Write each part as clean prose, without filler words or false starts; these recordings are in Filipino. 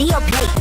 Neoplate.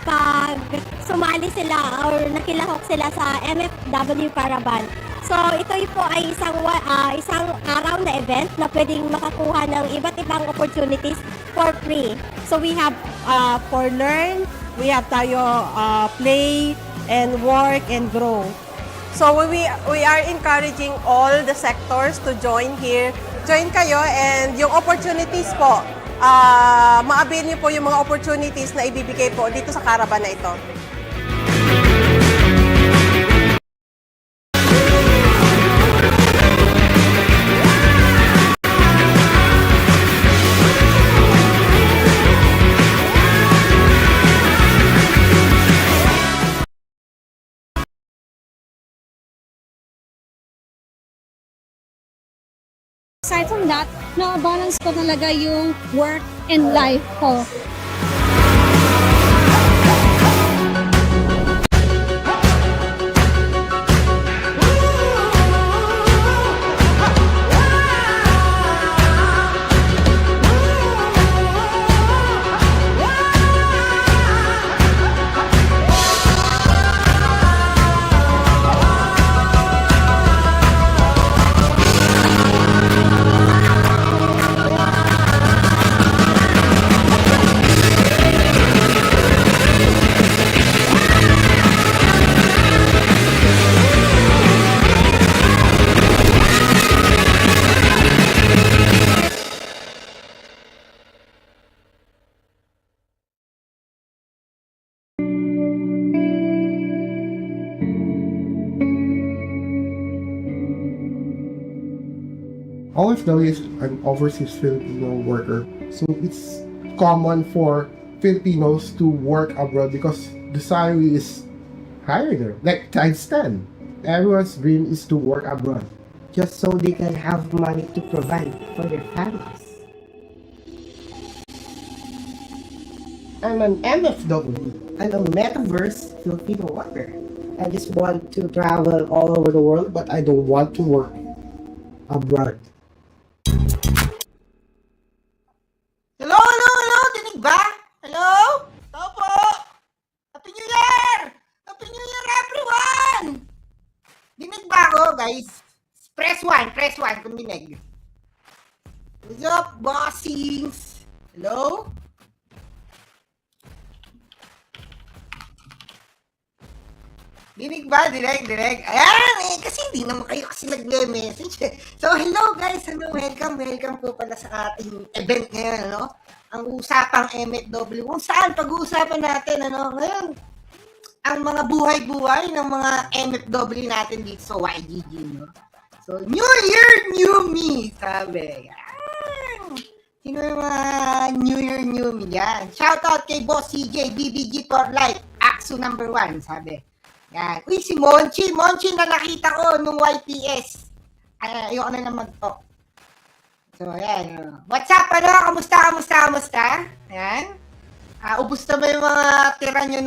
Pag sumali sila or nakilahok sila sa MFW Caravan. So ito po ay isang araw na event na pwedeng makakuha ng iba't ibang opportunities for free. So we have for learn, we have tayo play and work and grow. So we are encouraging all the sectors to join here. Join kayo and yung opportunities po, ma-avail niyo po yung mga opportunities na ibibigay po dito sa caravan na ito. Aside from that, na-balance ko talaga yung work and life ko. OFW is an overseas Filipino worker, so it's common for Filipinos to work abroad because the salary is higher there, like times 10. Everyone's dream is to work abroad. Just so they can have money to provide for their families. I'm an MFW. I'm a Metaverse Filipino worker. I just want to travel all over the world, but I don't want to work abroad. Hello? Dinig ba? Hello? Tao po! Happy New Year! Happy New Year, everyone! Dinig ba ako, guys? Press 1 kung dinig. What's up, bossings? Hello? Dinig ba? Direct. Ayan, kasi hindi naman kayo kasi nag-message. So, hello guys, welcome po pala sa ating event ngayon, ano? Ang usapang MFW, kung saan pag-uusapan natin, ano, ngayon, ang mga buhay-buhay ng mga MFW natin dito sa YGG, no? So, New Year, New Me, sabi. Sino yung mga New Year, New Me yan? Shoutout kay Boss CJ, BBG for Life, AXO number 1, sabi. Yan. Uy, si Monchi na nakita ko nung YPS. Ayoko na lang mag-talk. So, ayan. What's up, ano? Kamusta? Ayan. Ubus na ba yung mga tira nyo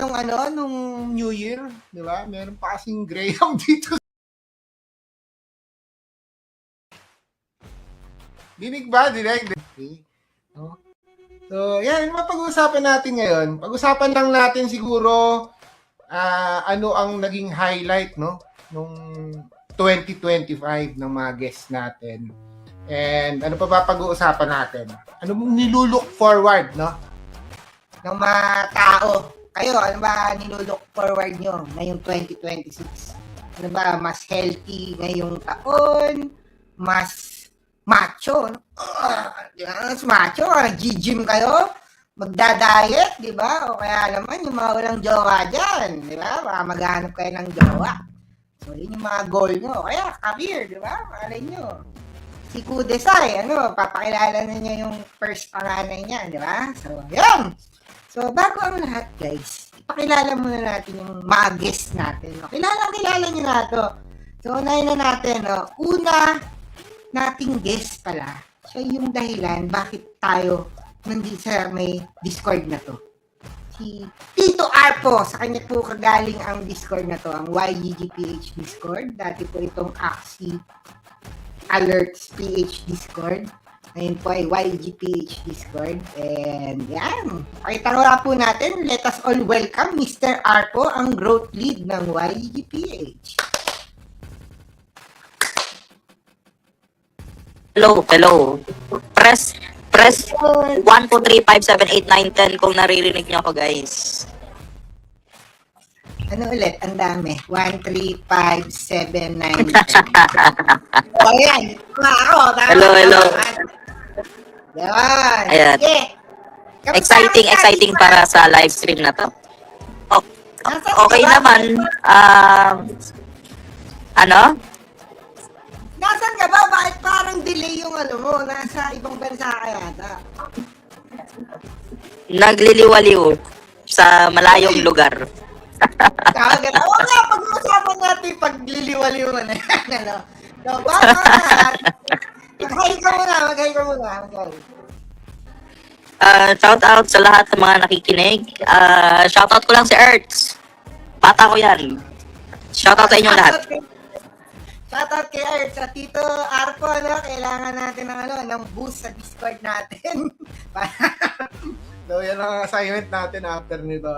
nung New Year? Di ba? Meron pa kasing Graham dito. Dinig ba? Direct? No? So, yan. Yung mga pag-uusapan natin ngayon. Pag-usapan lang natin siguro ano ang naging highlight, no? Nung 2025 ng mga guests natin. And ano pa ba pag-uusapan natin? Ano mong nilulook forward, no? Ng mga tao. Kayo, ano ba nilulook forward nyo ngayong 2026? Ano ba, mas healthy ngayong taon? Mas macho? No? Di ba? Mas macho? Nag-gym kayo? Magda-diet, di ba? O kaya naman yung mga walang jowa dyan, di ba? Baka maghanap kayo ng jowa. So, yun yung mga goal nyo. Kaya, career, di ba? Malay nyo. Si Kudesai, papakilala na niya yung first panganay niya, di ba? So, yun! So, bago ang lahat, guys, ipakilala muna natin yung mga guests natin. No? Kilala nyo na to. So, unahin na natin, no? Una nating guest pala, siya yung dahilan bakit tayo nandito sa may Discord na to. Si Tito Arpo, sa kanya po kagaling ang Discord na to, ang YGGPH Discord. Dati po itong Axie Alerts PH Discord. Ngayon po ay YGPH Discord. And yan, pakita ko po natin, let us all welcome Mr. Arpo, ang growth lead ng YGPH. Hello. Press 1, 2, 3, 5, 7, 8, 9, 10 kung naririnig niyo ako, guys. Ano ulit? Ang dami. 1, 3, 5, 7, 9, 10. O, yan. Ako. Hello. Yan. Ayan. Yeah. Exciting para sa live stream na to. Okay naman. Ano? Nasaan ka ba? Bakit parang delay yung mo? Nasa ibang bansa ka yata. Nagliliwaliw sa malayong lugar. Kagad. Oo nga, pag-uusapan natin pagliliwaliw na yan. Ano? So, bago na. Mag-hi ka muna. Shout out sa lahat ng mga nakikinig. Shout out ko lang si Ertz. Bata ko yan. Shout out sa inyong lahat. Shoutout kay Art, sa Tito Arpo, kailangan natin ng boost sa Discord natin. So, yan ang assignment natin after nito.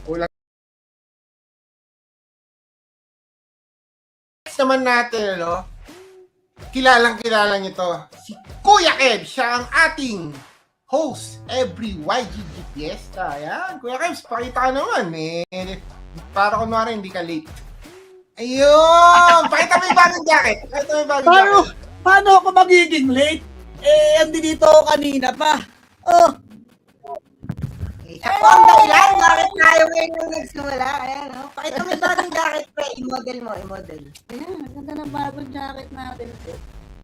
Kulang. Next naman natin, kilalang-kilala nyo to. Si Kuya Kev, siya ang ating host every YGG Fiesta. Yan, Kuya Kev, pakita ka naman. Para kunwari hindi ka late. Ayun! Pakita mo yung bagong jacket. Paano ako magiging late? Andi dito ako kanina pa. Siya po ang dahilan. Bakit tayo ngayon nung nagsimula? Ayan, pakita mo yung bagong jacket, pre. I-model mo. Ayan, ganda ng bagong jacket natin.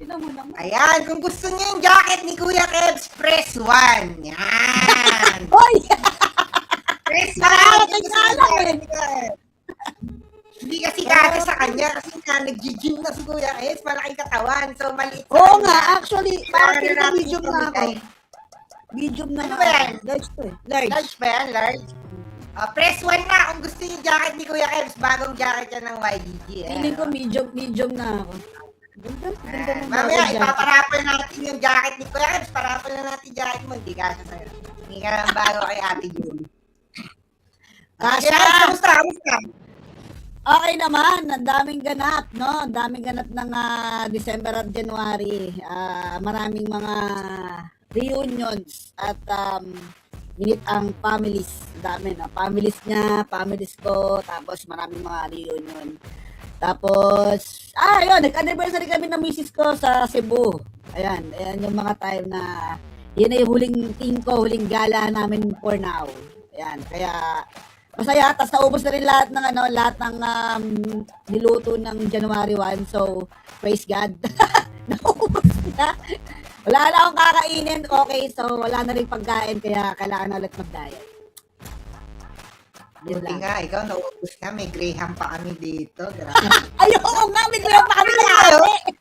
Tignan mo lang. Ayan, kung gusto niyo yung jacket ni Kuya Kebs, press 1. Yan! Hoy! Press 1! Hindi kasi kaya sa kanya kasi nga nag-gym na si Kuya Kebs, malaking katawan. So, maliit sa Oo kanya. nga, actually, parang Kailangan medium na ako. natin Medium na Ano ako. ba yan? Large to eh. Large. Large ba yan? Large? Press 1 na kung gusto niyo yung jacket ni Kuya Kebs. Bagong jacket yan ng YGG. Feeling ko medium na ako. Ganda ng Mamaya, bagong jacket. ipaparapal natin yung jacket ni Kuya Kebs. Parapal na natin yung jacket mo. Hindi kasha sa'yo. Hindi ka lang bago kay Ate June. Kasha! Kamusta? Okay naman, ang daming ganap, no? Ang daming ganap ng December at January. Maraming mga reunions at minit ang families. Dami na. Families niya, families ko, tapos maraming mga reunion. Tapos, yun, nag-anniversary kami ng misis ko sa Cebu. Ayan yung mga time na, yun ay huling team ko, huling gala namin for now. Ayan, kaya, masaya, tapos naubos na rin lahat ng niluto ng January 1. So, praise God. Naubos na. Wala na akong kakainin. Okay, so wala na rin pagkain. Kaya kailangan na ulit mag-diet. Yun Buti lang. nga, ikaw naubos ka. May Graham pa kami dito. Ayoko nga, may kaya pa kami Tayo? lagi.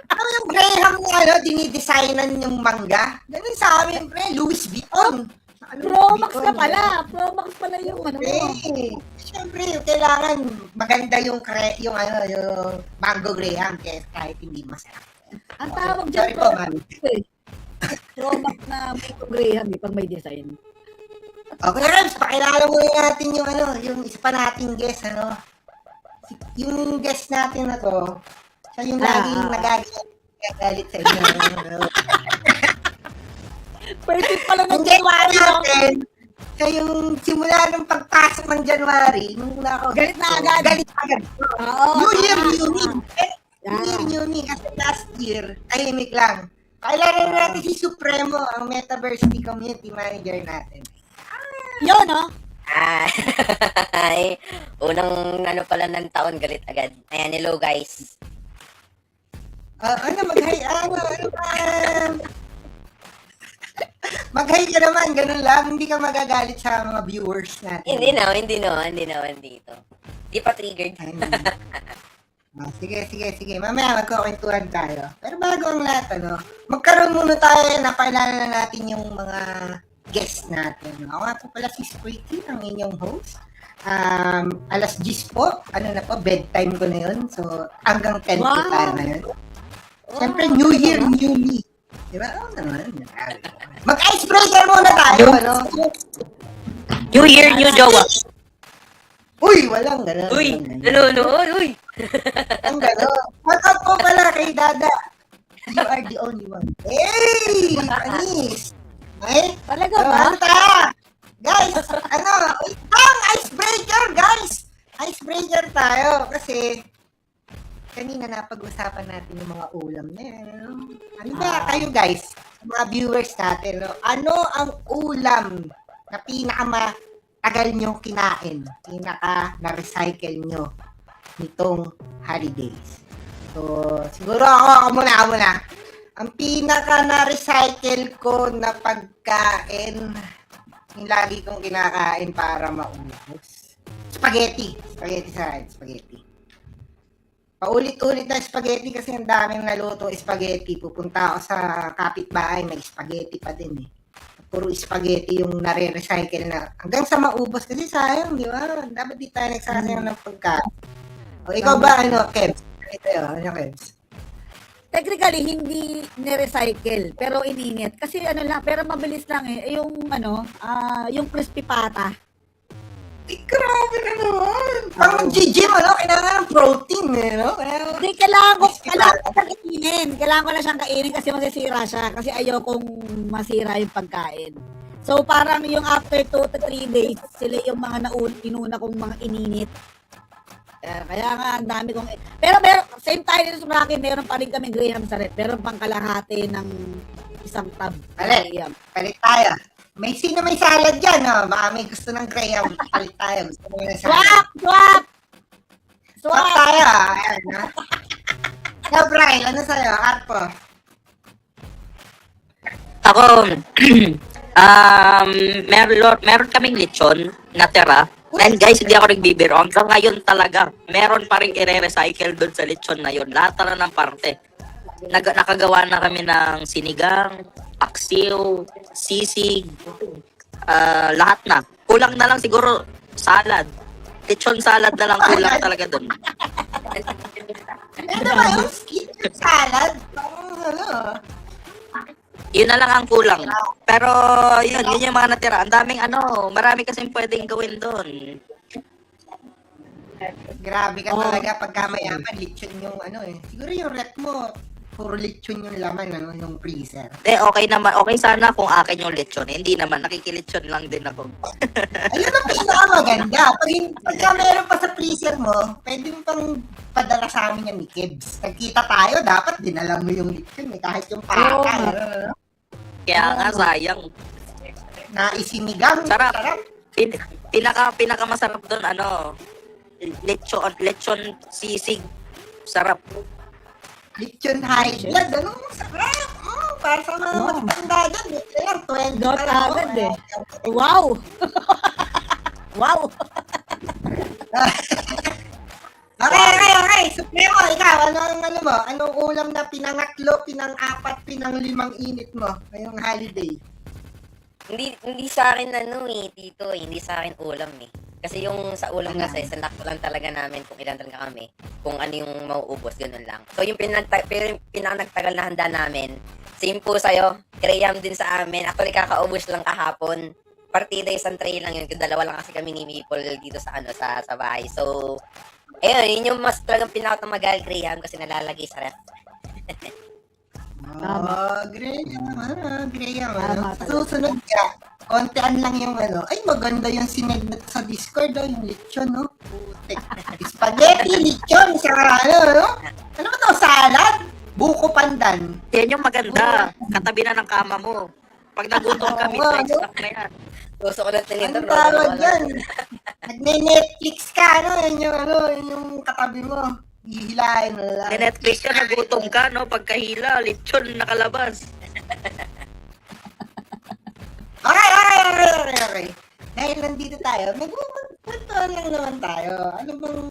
Ano yung Graham na dinidesignan yung mangga? Ganun sa amin, pre. Louis Vuitton. Pro Max ka pala. Pro Max pala yung ano mo. Siyempre, kailangan maganda yung mango graham kahit hindi masarap. Ang tawag dyan, Sorry po, ma'am. Pro Max na Mango Graham, pag may design. Okay, Rams, pakilala muna natin yung isa pa nating guest, Yung guest natin na to, siya yung laging nagagalit sa inyo. Pwede pala ng Ang guest January, no? natin, siya yung simula ng pagpasok ng January, nung una ako, Galit na agad. Galit na agad. Oo. New Year, new me. Yeah. New Year, new me. Kasi last year, tahimik lang. Kailangan natin si Supremo, ang Metaverse Community Manager natin. Yun, no? Ay, unang ano pala ng taon, galit agad. Ayan, hello guys. Mag-hi ka naman, ganun lang. Hindi ka magagalit sa mga viewers natin. Hindi naman dito. Di pa triggered. Sige. Mamaya magkukwentuhan tayo. Pero bago ang lahat, magkaroon muna tayo, napakilala na natin yung mga guest natin. Ako nga po pala si Squeaky, ang inyong host. Alas 10 po, bedtime ko na yun. So, hanggang 10 po tayo na yun. Siyempre, New Year, New Me. Diba? Oo naman. Mag-icebreaker muna tayo, New Year, new jowa. Uy, walang gano'n. Uy. Ang gano'n. Matap po pala kay Dada. You are the only one. Hey! Panis! Ay? Talaga ba? Guys, icebreaker, guys! Icebreaker tayo kasi kanina napag-usapan natin yung mga ulam na yan. Ano ba kayo, guys? Mga viewers natin, ano ang ulam na pinakamatagal nyo kinain? Na-recycle nyo nitong holidays? So, siguro ako muna. Ang pinaka na-recycle ko na pagkain, yung lagi kong kinakain para maubos. Spaghetti sa akin, spaghetti. Paulit-ulit na spaghetti kasi ang daming naluto spaghetti. Pupunta ako sa kapitbahay, may spaghetti pa din eh. Puro spaghetti yung nare-recycle na. Hanggang sa maubos kasi sayang, di ba? Dapat di tayo nagsasayang ng pagkain. O ikaw ba, Kebs? Kebs? Technically, hindi ni-recycle, pero ininit. Kasi pero mabilis lang eh. Yung crispy pata. Grabe ka naman. Pang gym, kailangan ng protein Hindi, kailangan ko siyang kainin. Kailangan ko na siyang kainin kasi masisira siya. Kasi ayokong masira yung pagkain. So, parang yung after 2 to 3 days, sila yung mga inuna kong mga ininit. Kaya nga, ang dami kong... Pero same time dito sa akin, meron pa rin kami graham sa rep. Meron pang kalahati ng isang tab. Palit tayo. Sino may salad dyan, Baka may gusto ng graham. Palit tayo. Gusto mo ng salad. Swap tayo, Ayan, Ikaw, Brian, ano sa'yo? Arpo? Ako, meron kaming lechon na tira. And guys, hindi ako nagbibiro. Hanggang ngayon talaga, meron pa rin i-recycle doon sa lechon na yun. Lahat na ng parte. Nakagawa na kami ng sinigang, paksiw, sisig, lahat na. Kulang na lang siguro salad. Lechon salad na lang kulang talaga doon. Ano ba yung salad? Yun na lang ang kulang. Pero yun yung mga natira. Ang daming marami kasing pwedeng gawin doon. Grabe ka talaga pagka mayaman, lechon yung Siguro yung rep mo, puro lechon yung laman, yung freezer. Okay naman. Okay sana kung akin yung lechon. Hindi naman. Nakikilechon lang din ako. Ayun ang pinakamaganda. Pagka meron pa sa freezer mo, pwede mo pang padala sa amin yan ni Kebs. Nagkita tayo, dapat dinala mo yung lechon. Kahit yung paka. Kaya nga, sayang. Naisinigang. Sarap. Pinaka masarap doon, lechon sisig. Sarap. Lechon high blood, sarap. Para sa mga magtanda dyan, lang, 20 Not pa lang. agad eh. Wow! Wow! Okay. Supremo, ikaw, anong ulam na pinangatlo, pinang-apat, pinang-limang init mo ngayong holiday? Hindi sa akin tito, hindi sa akin ulam eh. Kasi yung sa ulam kasi, sandak lang talaga namin kung ilan talaga kami. Kung ano yung mauubos, ganun lang. So yung pero yung pinaka-nagtagal na handa namin, same po sa'yo, Graham din sa amin. Actually, kakaubos lang kahapon. Partida isang tray lang yun. Kasi dalawa lang kasi kami ni Maple dito sa bahay. So, ayun, yun yung mas talagang pinaka-tumagal, Graham, kasi nalalagay sa ref. Graham. Sa susunod ka, kontian lang yung ay maganda yung sinend sa Discord, yung lechon, no? Putik. Spaghetti, lechon, sa no? Ano ba to, salad? Buko pandan. Yan yung maganda. Katabi na ng kama mo. Pag nagutom kami, side stock na yan. Gusto ko na tinito. Ano tawag yan? Nagne-Netflix ka, yun yung katabi mo. Hihilahin mo lang. Netflix ka, nagutom ka, no? Pagkahila, lechon nakalabas. Okay. Dahil nandito tayo, magkwentuhan lang naman tayo. Ano bang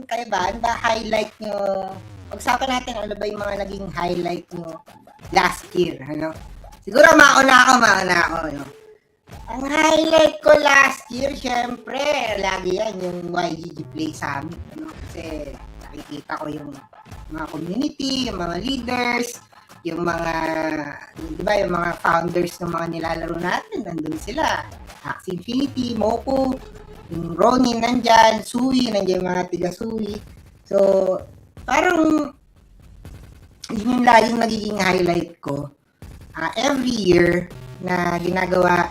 kaibahan ba? Highlight nyo? Pag-usapan natin, ano ba yung mga naging highlight nyo last year, Siguro mauna ako, Ang highlight ko last year, syempre, lagi yan, yung YGG Play Summit, Kasi nakikita ko yung mga community, yung mga leaders, yung mga, di ba, yung mga founders ng mga nilalaro natin, nandun sila. Axie Infinity, Moco, yung Ronin nandyan, Sui, nandyan yung mga tiga-Sui. So, parang, yun yung laging nagiging highlight ko. Every year na ginagawa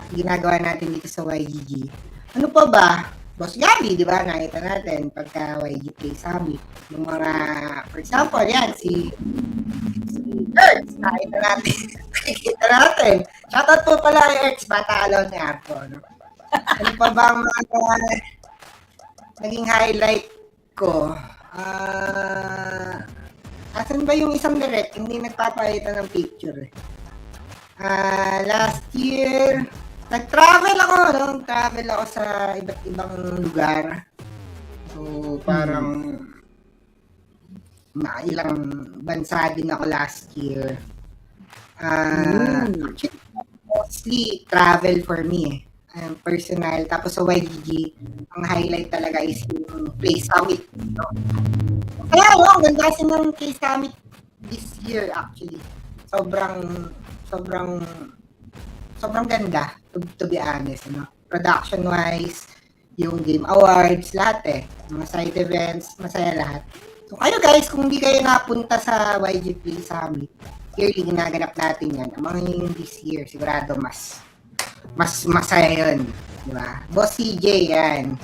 natin dito sa YGG. Ano pa ba? Boss Gabi, di ba? Nakita natin pagka YG Play Summit. Yung mga, for example, yan, si Ertz, nakita natin. Shoutout po pala kay Ertz, bata alaw ni Arpo. Ano pa ba ang mga naging highlight ko? Asan ba yung isang direct? Hindi nagpapakita ng picture eh. Last year, nag-travel ako sa iba't ibang lugar. So, parang ilang bansa din ako last year. Actually, mostly travel for me personal. Tapos sa YGG, ang highlight talaga is yung Play Summit. Kaya ang ganda kasi ng Play Summit this year actually. Sobrang ganda, to be honest, Production-wise, yung Game Awards, lahat mga side events, masaya lahat. So kayo guys, kung hindi kayo napunta sa YG Play Summit, yearly ginaganap natin yan. Amang yung this year, sigurado mas masaya yun. Diba? Boss CJ yan.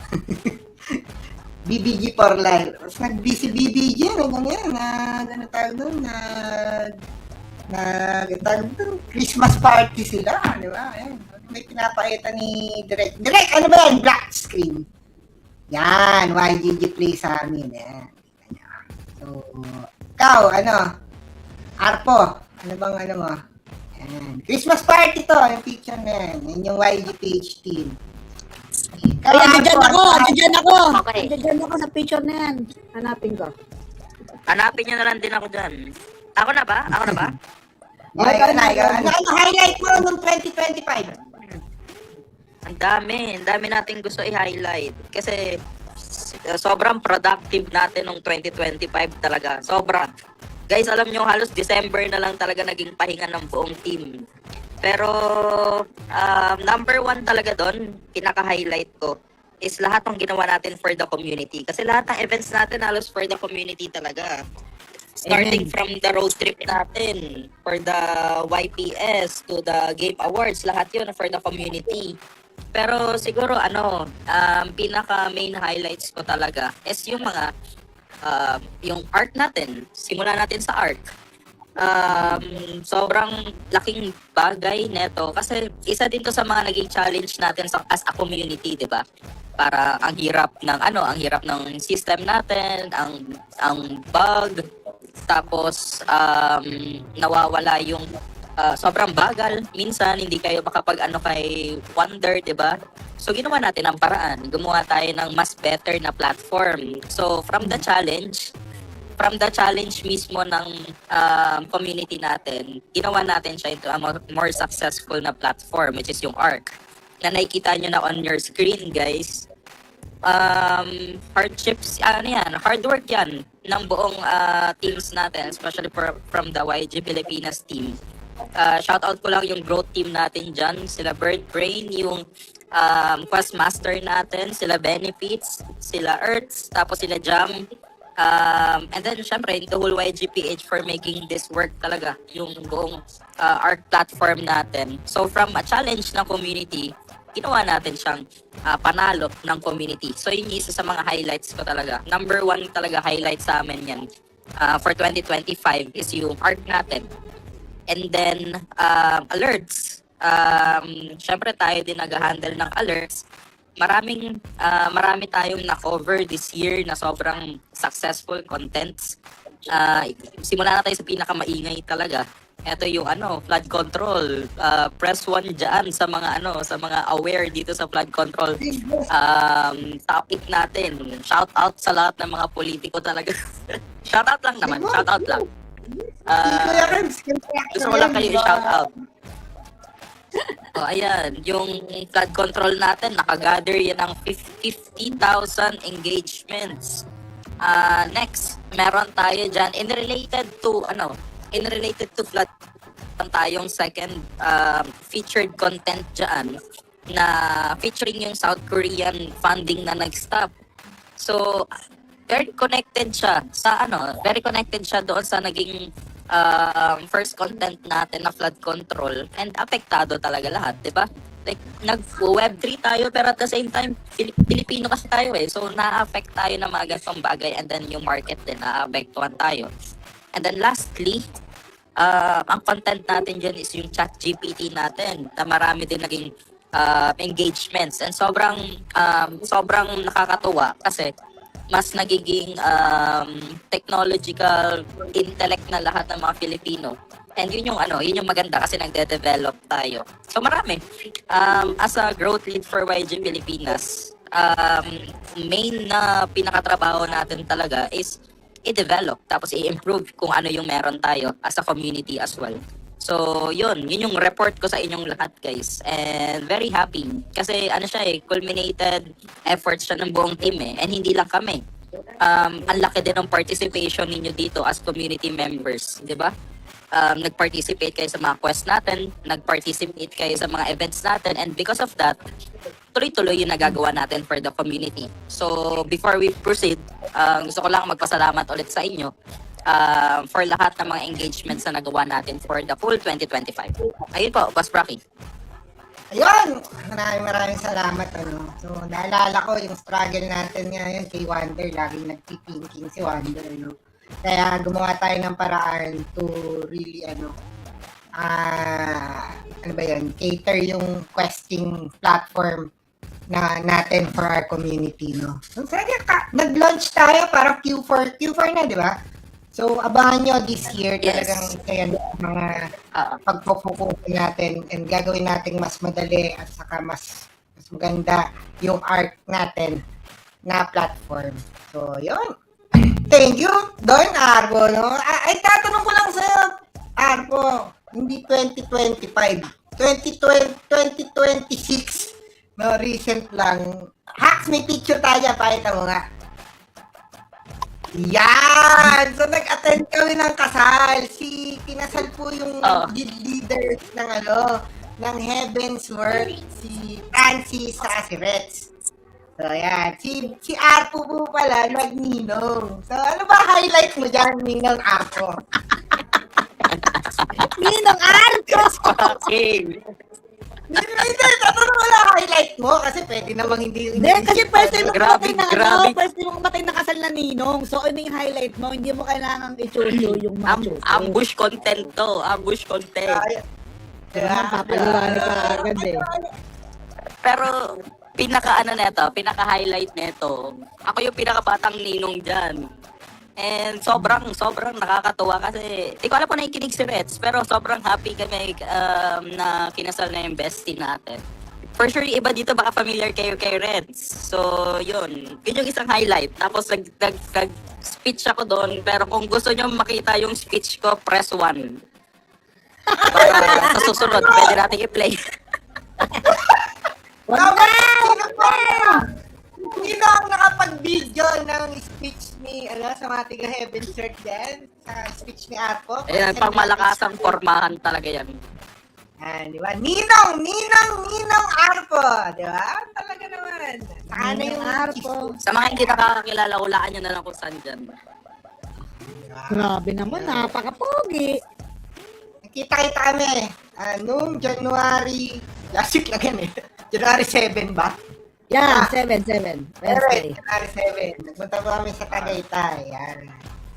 BBG for life. Mas nag-busy BBG, gano'n tayo doon, Christmas party sila, di ba? Ayan. May pinapakita ni Direk. Direk, ano ba yan? Black screen. Yan, YGG Play sa amin. Yan. So, ikaw, Arpo, ano bang mo? Yan. Christmas party to, yung picture na yan. Yan yung YGPH team. Ay, andyan ako. Okay. Andyan ako sa picture na yan. Hanapin ko. Hanapin nyo na lang din ako dyan. Ako na ba? Ikaw na. Ano highlight mo noong 2025? Ang dami nating gusto i-highlight. Kasi sobrang productive natin noong 2025 talaga. Sobra. Guys, alam nyo, halos December na lang talaga naging pahinga ng buong team. Pero number one talaga doon, pinaka-highlight ko, is lahat ng ginawa natin for the community. Kasi lahat ng events natin halos for the community talaga. Starting from the road trip natin, for the YPS, to the Game Awards, lahat yun for the community. Pero siguro, pinaka-main highlights ko talaga is yung mga, yung art natin. Simulan natin sa art. Sobrang laking bagay neto kasi isa din to sa mga naging challenge natin as a community, 'di ba? Para ang hirap ng system natin, ang bug, tapos nawawala yung sobrang bagal, minsan hindi kayo makapag kay Wonder, 'di ba? So ginawa natin ang paraan, gumawa tayo ng mas better na platform. So from the challenge, from the challenge mismo ng community natin, ginawa natin siya into a more successful na platform, which is yung ARC. Na nakikita nyo na on your screen, guys. Hardships, hard work yan ng buong teams natin, especially from the YG Pilipinas team. Shoutout ko lang yung growth team natin dyan, sila Bird Brain, yung Questmaster natin, sila Benefits, sila Earths, tapos sila Jam. And then, syempre, the whole YGPH for making this work talaga, yung buong ARC platform natin. So, from a challenge ng community, ginawa natin siyang panalo ng community. So, yun yung isa sa mga highlights ko talaga. Number 1 talaga highlight sa amin yan for 2025 is yung ARC natin. And then, alerts. Syempre tayo din nag-handle ng alerts. Marami tayong na-cover this year na sobrang successful contents. Simula na tayo sa pinakamaingay talaga. Ito yung flood control. Press 1 dyan sa mga aware dito sa flood control topic natin. Shout out sa lahat ng mga politiko talaga. Shout out lang naman, shout out lang. Gusto ko lang kayo i-shout out. Oh, ayan, yung flood control natin, nakagather yan ng 50,000 engagements. Next, meron tayo dyan, in related to flood, tayong second featured content dyan na featuring yung South Korean funding na nag-stop. So, very connected siya doon sa naging first content natin na flood control, and apektado talaga lahat, di ba? Like, nag-Web3 tayo pero at the same time, Pilipino kasi tayo so na-affect tayo ng mga ganitong bagay, and then yung market din, na-apektuhan tayo. And then lastly, ang content natin dyan is yung ChatGPT natin na marami din naging engagements, and sobrang nakakatuwa kasi mas nagiging technological intellect na lahat ng mga Filipino. And yun yung maganda kasi nagde-develop tayo. So marami. As a growth lead for YG Pilipinas, main na pinakatrabaho natin talaga is i-develop, tapos i-improve kung ano yung meron tayo as a community as well. So, yun yung report ko sa inyong lahat, guys. And very happy. Kasi culminated efforts siya ng buong team and hindi lang kami. Ang laki din ng participation ninyo dito as community members, di ba? Nag-participate kayo sa mga quest natin, nag-participate kayo sa mga events natin, and because of that, tuloy-tuloy yung nagagawa natin for the community. So, before we proceed, gusto ko lang magpasalamat ulit sa inyo for lahat ng mga engagements na nagawa natin for the full 2025. Ayun po, Boss Rocky. Ayun! Maraming salamat. So, naalala ko yung struggle natin ngayon kay Wonder. Laging nagpipinking si Wonder. Kaya gumawa tayo ng paraan to really, cater yung questing platform na natin for our community, So, nag-launch tayo para Q4 na, di ba? So, abangan nyo this year, talagang kaya mga pagpo-focus natin and gagawin natin mas madali at saka mas maganda yung art natin na platform. So, yun. Thank you, Don Arbo, Ay, tatanong ko lang sa'yo, Arbo, hindi 2025, 2026, recent lang. Hacks, may picture tayo, pakita mo nga. Yan! So, nag-attend kami ng kasal. Kinasal po yung leaders ng Heaven's Work, si Francis sa si Reds. So, yan. Si Arpo po pala, nag-ninong. So, ano ba highlight mo dyan, Ninong Arpo? Ninong Arpo! Okay. Hindi, tatanong ko lang highlight mo kasi pwede namang hindi. Hindi, kasi first time Grabe. first time mo kumatay na kasal na ninong. So, ano yung highlight mo? Hindi mo kailangang i-chucho yung macho. Ambush content to. Ambush content. Papaliwanag ka agad Pero, pinaka-highlight neto, ako yung pinakabatang ninong dyan. And sobrang nakakatuwa kasi di ko alam kung nakikinig si Reds, pero sobrang happy kami na kinasal na yung bestie natin. For sure, iba dito baka familiar kayo kay Reds. So, yun yung isang highlight. Tapos speech ako doon, pero kung gusto nyo makita yung speech ko, press 1. Para sa susunod, pwede natin i-play. Sino ang nakapag-video ng speech ni, sa mga tiga Heaven Search din? Sa speech ni Arpo? Ayan, pang malakasang formahan talaga yan. Di ba? Ninong Arpo, di ba? Talaga naman. Sana yung Arpo. Sa mga hindi nakakakilala, hulaan nyo na lang kung saan dyan. Grabe naman, napaka-pogi. Kita-kita kami. Noong January, last week lang yan eh. January 7 ba? Yan, 7. Wednesday. January 7. Nagpunta po kami sa Tagaytay. Yan.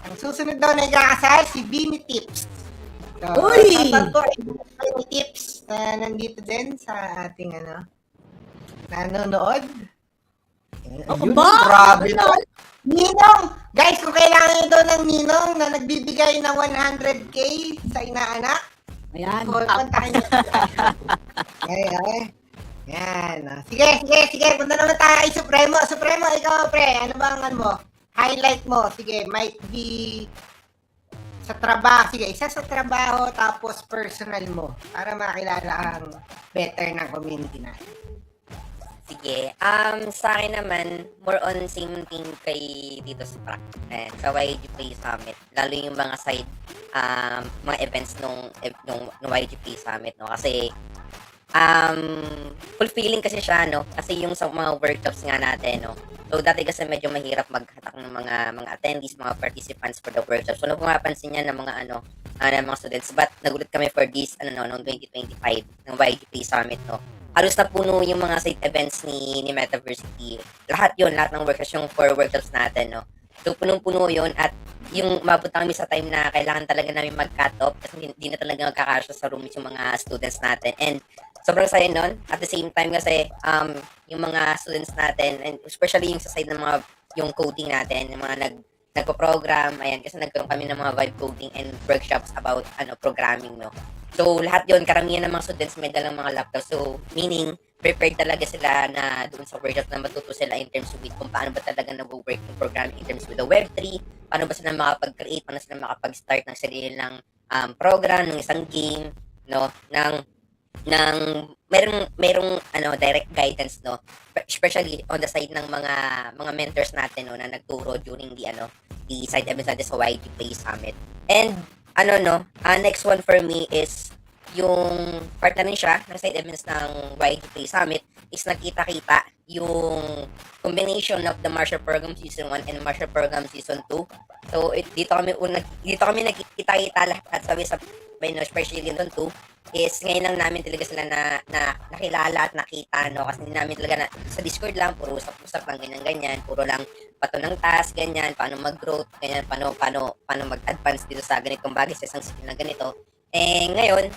Ang susunod daw na ikakasal, si Bini Tips. So, Uy! shoutout po kay Bini Tips na nandito din sa ating nanonood. Ayun, ba? grabe na. Ninong! Guys, kung kailangan nyo daw ng ninong na nagbibigay ng 100K sa inaanak, Ayan. kontakin nyo. Yan. Sige. Punta naman tayo kay Supremo. Supremo, ikaw, pre. Ano ba ang mo? Highlight mo. Sige, might be sa trabaho. Sige, isa sa trabaho tapos personal mo para makilala ang better ng community natin. Sige. Sa akin naman, more on same thing kay dito sa Prac. Sa YG Play Summit. Lalo yung mga side, mga events nung YG Play Summit, no? Kasi, fulfilling kasi siya, no? Kasi yung sa mga workshops nga natin, no? So, dati kasi medyo mahirap maghatak ng mga attendees, mga participants for the workshop. So, mapapansin niya ng mga, ng mga students. But, nagulat kami for this, noong 2025, ng YG Play Summit, no? Halos na puno yung mga site events ni Metaversity. Lahat ng workshops, yung 4 workshops natin, no? So, punong-puno yun at yung mapunta kami sa time na kailangan talaga namin mag-cut off kasi hindi na talaga magkakasya sa room yung mga students natin. And sobrang saya nun. At the same time kasi, yung mga students natin, and especially yung sa side ng mga, yung coding natin, yung mga nagpo-program, ayan, kasi nagkaroon kami ng mga vibe coding and workshops about, programming, no? So, lahat yun, karamihan ng mga students may dalang mga laptops. So, meaning, prepared talaga sila na doon sa workshop na matuto sila in terms with kung paano ba talaga nag-work yung programming in terms with the Web3, paano ba sila makapag-create, paano sila makapag-start ng sarili ng program, ng isang game, no, merong direct guidance, no, especially on the side ng mga mentors natin, no, na nagturo during the side events natin sa YG Play Summit. And next one for me is yung part na rin siya ng side events ng YG Play Summit is nakita-kita yung combination of the Marshall Program Season 1 and Marshall Program Season 2. So, dito kami nakikita-kita lahat sabay-sabay, no, especially Season 2 is ngayon lang namin talaga sila na nakilala at nakita, no, kasi hindi namin talaga sa Discord lang, puro usap-usap lang ganyan, puro lang pato ng task, ganyan, paano mag-growth, ganyan, paano mag-advance dito sa ganitong bagay sa isang skill na ganito. Eh, ngayon,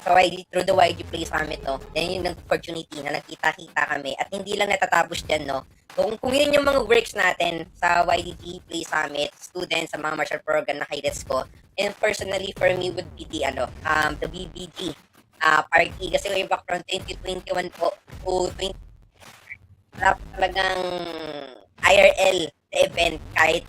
through the YG Play Summit, no, yan yung opportunity na nakita-kita kami at hindi lang natatapos dyan, no. Kung yun yung mga works natin sa YG Play Summit, students, sa mga martial program na highlights ko, and personally for me would be the BBG party kasi yung background 2021 po o 20 talagang IRL event kahit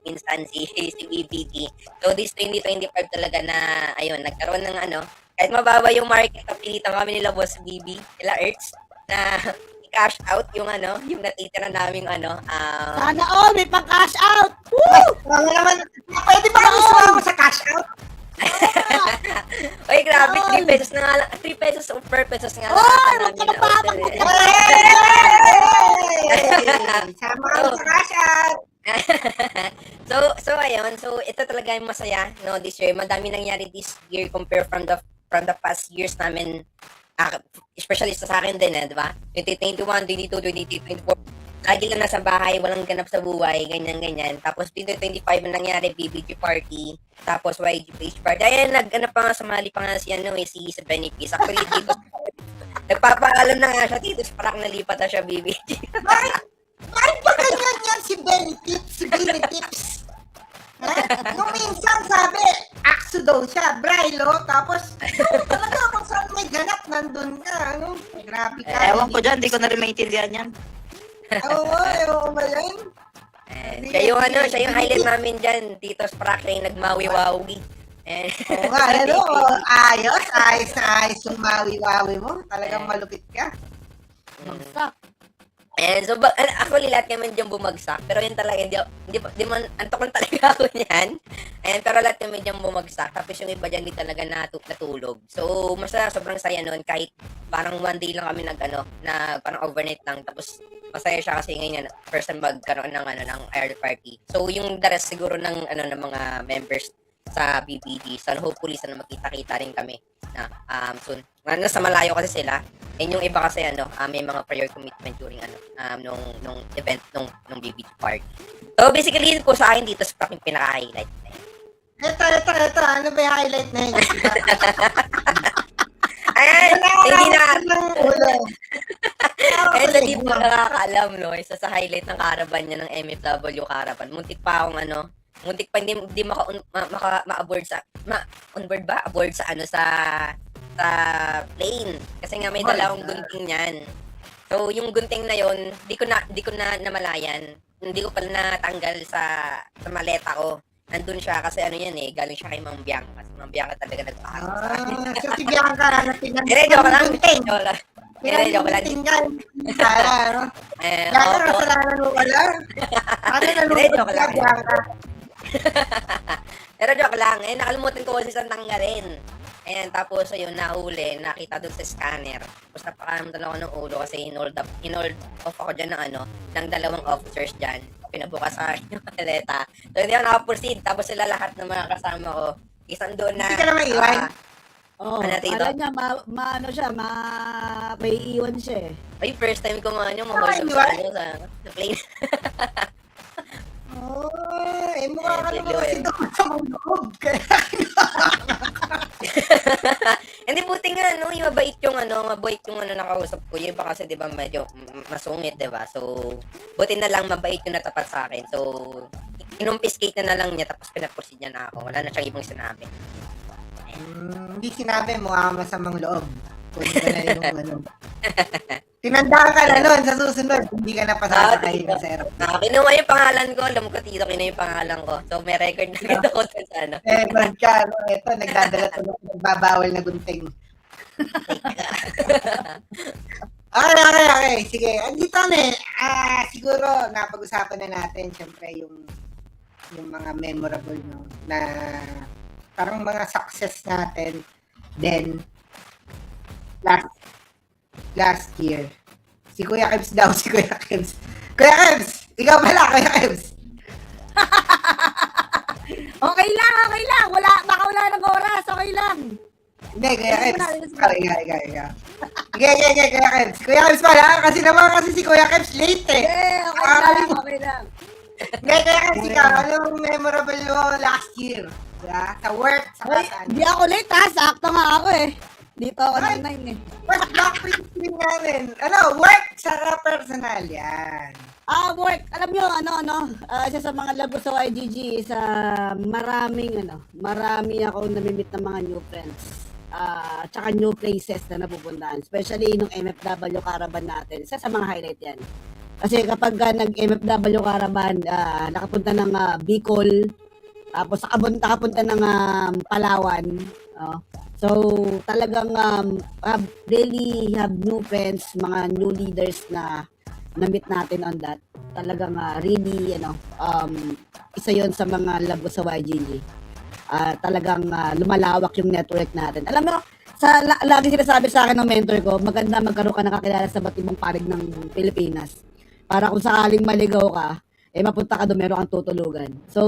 minsan si BBG. So this 2025 talaga na ayun nagkaroon ng kahit mababa yung market, kapilitan kami nila Boss BB, nila Ertz na i-cash out yung yung natitira naming Sana all may pang-cash out! Woo! Naman, pwede ba kami sumama sa cash out? Oy, grabe, 3 pesos na nga lang. 3 pesos o 4 pesos nga lang. Sama kami sa cash out! So ayun, so ito talaga yung masaya, no, this year. Madami nangyari this year compare from the past years namin, especially sa akin din, di ba? 2021, 2022, 2023, 2024, lagi lang nasa bahay, walang ganap sa buhay, ganyan. Tapos 2025 na nangyari, BBG party, tapos YG Page party. Ayan, sumali pa nga si si Benny P. Actually, dito, nagpapaalam na nga siya, dito sa Prac nalipat na siya, BBG. Bakit ba ganyan yan si Benny Tips? Nung minsan sabi, Aksu daw siya, Brailo, tapos talaga kung saan may ganap, nandun ka, Grabe ka. Ewan ko dyan, di ko na rin maintindihan yan. Oo ba yan? Siya yung siya yung highlight namin dyan. Tito Sprack, siya yung nagmawi-wawi. And, Oo nga, ano, ayos na ayos yung mawi-wawi mo. Talagang malupit ka. and so, actually, lahat kami dyan bumagsak. Pero yun talaga, hindi man, antok lang talaga ako niyan. Pero lahat kami dyan bumagsak. Tapos yung iba dyan, hindi talaga natulog. So, masaya, sobrang saya nun. Kahit parang one day lang kami na parang overnight lang. Tapos, masaya siya kasi ngayon, first time magkaroon ng air party. So, yung the rest siguro ng mga members sa BPD. So, hopefully, sana makita-kita rin kami na soon. Nasa malayo kasi sila. And yung iba kasi may mga prior commitment during nung event nung BPD party. So, basically, yun po sa akin dito sa yung pinaka-highlight. Ito. Ano ba yung highlight na yun? Ayan! Hindi na. Ulo. Ito di po nakakaalam, no? Isa sa highlight ng caravan niya ng MFW Caravan. Muntik pa akong muntik pa hindi ma-aboard on-board ba? Aboard sa sa plane. Kasi nga may dalawang gunting niyan. So, yung gunting na yon, di ko na namalayan. Hindi ko pala natanggal sa maleta ko. Nandun siya kasi yan galing siya kay Mang Bianca. Si Mang Bianca talaga nagpahalo sa akin. So, si Bianca na tingnan. Joke lang. Joke lang. Tingnan. Kala, Bianca, kasalanan mo pala. Ano nalulog ka, Bianca? Pero joke lang. Nakalimutan ko kasi saan tanggalin. Tapos ayun, nahuli, nakita doon sa scanner. Tapos napakaramdam ako ng ulo kasi hinold off ako dyan ng dalawang officers dyan. Pinabukas sa akin yung maleta. So hindi ako nakaproceed. Tapos sila lahat ng mga kasama ko. Isang doon na... Hindi ka na maiwan? Oo, Tito? niya, may iwan siya Ay, first time ko mahulog sa plane. Mukha ka naman kasi doon sa loob. Hindi, buti nga, yung mabait yung nakausap ko. Yung iba kasi, di ba, medyo masungit, di ba? So, buti na lang mabait yung natapat sa akin. So, inumpiskate na lang niya, tapos pinaproceed niya na ako. Wala na siyang ibang sinabi. Hindi sinabi, mukha ka masamang loob. Pwede ka na yung tinandaan ka na nun sa susunod. Hindi ka na pasasakay sa aeroplane. Kinuha yung pangalan ko. Alam ko, Tito, kinuha yung pangalan ko. So, may record na dito ko sa Record ka. Ito, nagdadala ito ng nagbabawal na gunting. Okay. Sige. Andito siguro, napag-usapan na natin, syempre, yung mga memorable, na parang mga success natin. Then, last year. Si Kuya Kebs daw, Kuya Kebs, ikaw pala, Kuya Kebs. Okay lang. Baka wala ng oras. Okay lang. Hindi, Kuya Kebs. Ikaw. Kuya Kebs. Kuya Kebs pala, kasi si Kuya Kebs late Okay lang. Hindi, Kuya Kebs, ikaw, anong memorable mo last year? Sa work, sa kasan? Di ako late sakto nga ako Dito ako ng 9 First block printing namin. Work sa personal yan. Work. Alam nyo, isa sa mga labo sa YGG, marami ako namimit ng mga new friends. Tsaka new places na napupuntahan. Especially nung MFW Caravan natin. Isa sa mga highlight yan. Kasi kapag nag-MFW Caravan, nakapunta ng Bicol, tapos nakapunta ng Palawan, so talagang really have new friends, mga new leaders na na-meet natin on that. Talagang really isa yon sa mga labo sa YGG. Talagang lumalawak yung network natin. Alam mo, lagi sinasabi sa akin ng mentor ko, maganda magkaroon ka nakakilala sa ba't ibang panig ng Pilipinas. Para kung sakaling maligaw ka, mapunta ka doon, meron kang tutulugan. So,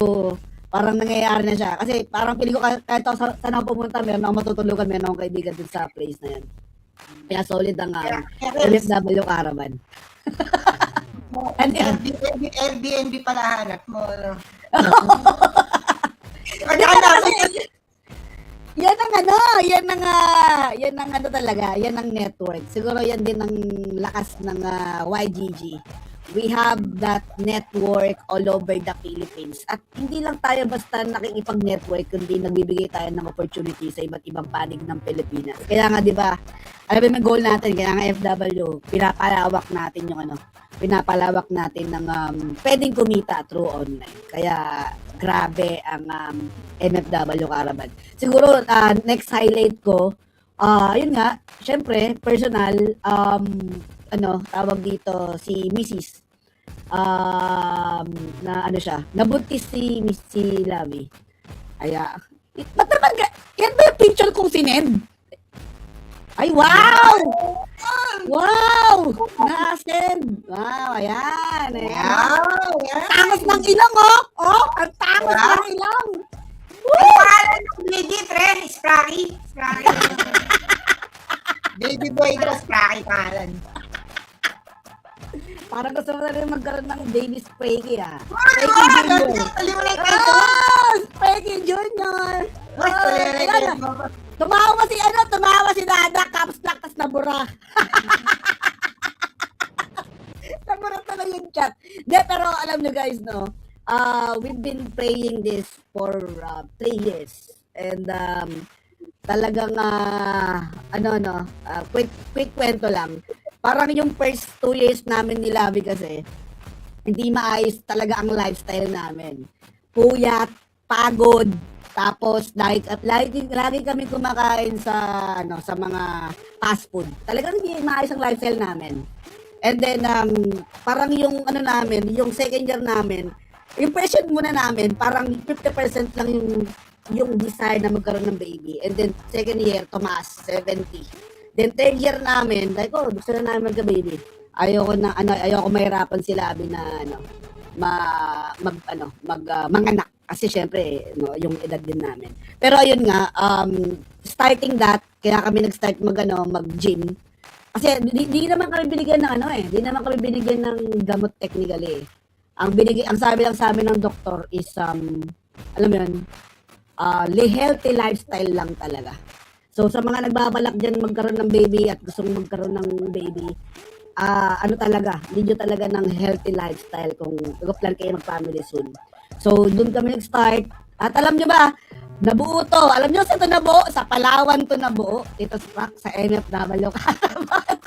parang nangyayari na siya. Kasi parang pili ko kahit ako saan ako pumunta, meron akong matutulugan, meron akong kaibigan din sa place na yan. Kaya solid ang MFW Caravan. Airbnb pala hanap mo. Yan ang talaga, yan ang network. Siguro yan din ang lakas ng YGG. we have that network all over the Philippines. At hindi lang tayo basta nakikipag-network, kundi nagbibigay tayo ng opportunity sa iba't ibang panig ng Pilipinas. Kaya nga, di ba, alam mo yung goal natin, kaya nga FW, pinapalawak natin ng pwedeng kumita through online. Kaya, grabe ang MFW Caravan. Siguro, next highlight ko, yun nga, syempre, personal, tawag dito, si Mrs. Na ano siya, nabuntis si Lavi. Kaya, ba't naman, yan ba yung picture kong sinend? Ay, wow! Wow! Na-send! Wow, ayan. Wow! Yan. Tangos ng ilong, oh! Oh, ang tangos ng ilong! Ang pangalan ng baby, Tre, Spracky. Spracky. Baby boy daw, Spracky pangalan. Parang gusto mo na rin magkaroon ng baby Spraky, ah. Tuloy mo na yung kwento. Spraky Junior! Mas tuloy mo na yung Ayan, kwento. tumawa si Dada, caps lock, tas nabura. Nabura talaga yung chat. De, pero alam nyo guys, no, we've been praying this for 3 years. And talagang, quick kwento lang. Parang yung first 2 years namin ni Lavi kasi, hindi maayos talaga ang lifestyle namin. Puyat, pagod, tapos lagi kami kumakain sa mga fast food. Talagang hindi maayos ang lifestyle namin. And then parang yung yung second year namin, yung passion muna namin, parang 50% lang yung desire na magkaroon ng baby. And then second year, tumaas 70. Then third year namin, gusto na namin magka-baby. Ayoko mahirapan sila na manganak. Kasi syempre, yung edad din namin. Pero ayun nga, starting that, kaya kami nag-start mag-gym. Kasi di naman kami binigyan ng di naman kami binigyan ng gamot technically. Ang sabi lang sa amin ng doktor is, alam mo yun, healthy lifestyle lang talaga. So sa mga nagbabalak dyan magkaroon ng baby at gustong magkaroon ng baby, hindi talaga ng healthy lifestyle kung plan kayo mag-family soon. So, doon kami nag-start. At alam nyo ba, nabuo to. Alam nyo sa ito nabuo? Sa Palawan to nabuo. Ito sa MFW Caravan.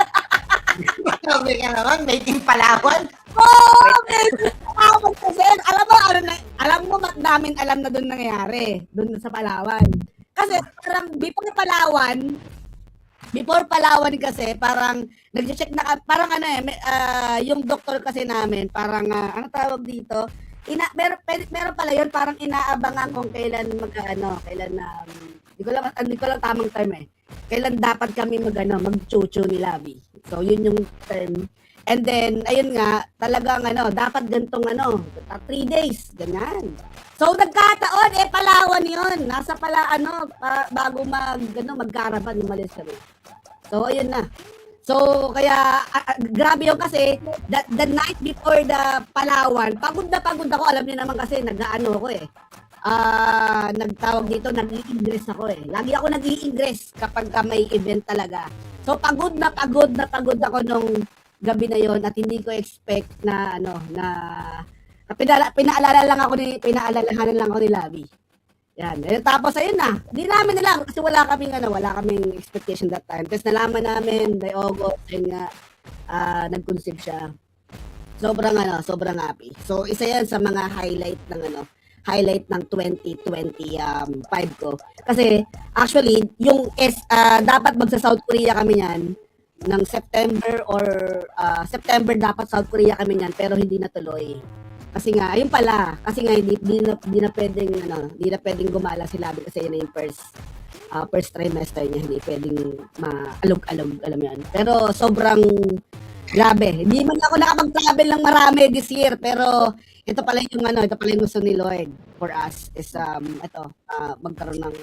Sabi ka naman, may team Palawan. Oh, may Palawan kasi. Alam mo, daming alam na doon nangyayari. Doon sa Palawan. Kasi parang before Palawan kasi, parang nag-check na, parang yung doktor kasi namin, parang, tawag dito? Meron pala yun, parang inaabangan kung kailan hindi ko lang tamang term kailan dapat kami mag-chuchu ni Lavi. So yun yung term. And then ayun nga, talagang dapat gantong 3 days, ganyan. So nagkataon Palawan yun. Nasa bago mag-caravan umalis kami. So ayun na. So, kaya, grabe yun kasi, the night before the Palawan, pagod na ako. Alam niyo naman kasi, nag-ano ako nagtawag dito, nag-i-ingress ako Lagi ako nag-i-ingress kapag may event talaga. So, pagod na ako nung gabi na yon at hindi ko expect na, pinaalalahanan lang ako ni Lavi. Yan. Tapos ayun na. Hindi namin alam kasi wala kaming expectation that time. Tapos nalaman namin by August ayun nga nag-conceive siya. Sobrang happy. So isa yan sa mga highlight ng 2025 ko. Kasi actually yung dapat magsa South Korea kami niyan ng September or September dapat South Korea kami niyan pero hindi natuloy. Kasi nga, ayun pala. Kasi nga, hindi na pwedeng gumala si Lavi kasi yun na yung first trimester niya. Hindi pwedeng maalog-alog, alam yan. Pero sobrang grabe. Hindi man ako nakapag-travel ng marami this year. Pero ito pala yung gusto ni Lord for us is, magkaroon ng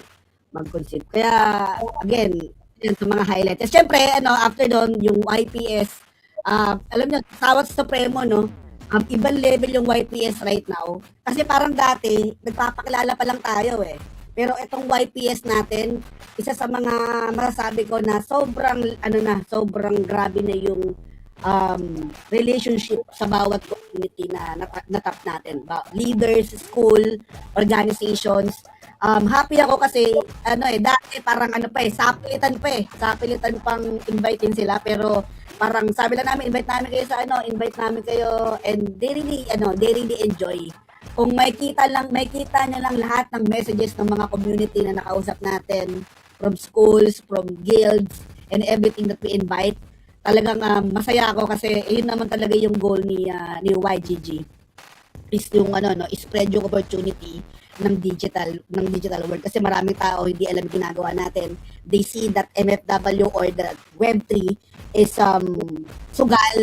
mag-conceive. Kaya, again, yan sa mga highlights. Siyempre, after doon, yung YPS, alam niyo, tawag sa Supremo, no? Ibang level yung YPS right now. Kasi parang dati, nagpapakilala pa lang tayo Pero itong YPS natin, isa sa mga masasabi ko na sobrang grabe na yung relationship sa bawat community na natap natin. Leaders, school, organizations. Happy ako kasi dati parang sapilitan pang invitein sila, pero parang sabi lang namin invite namin kayo, and they really enjoy. Kung makita niyo lang lahat ng messages ng mga community na nakausap natin, from schools, from guilds, and everything that we invite, talagang masaya ako kasi yun naman talaga yung goal ni YGG, is yung spread yung opportunity ng digital world, kasi maraming tao hindi alam yung ginagawa natin. They see that MFW or the Web3 is sugal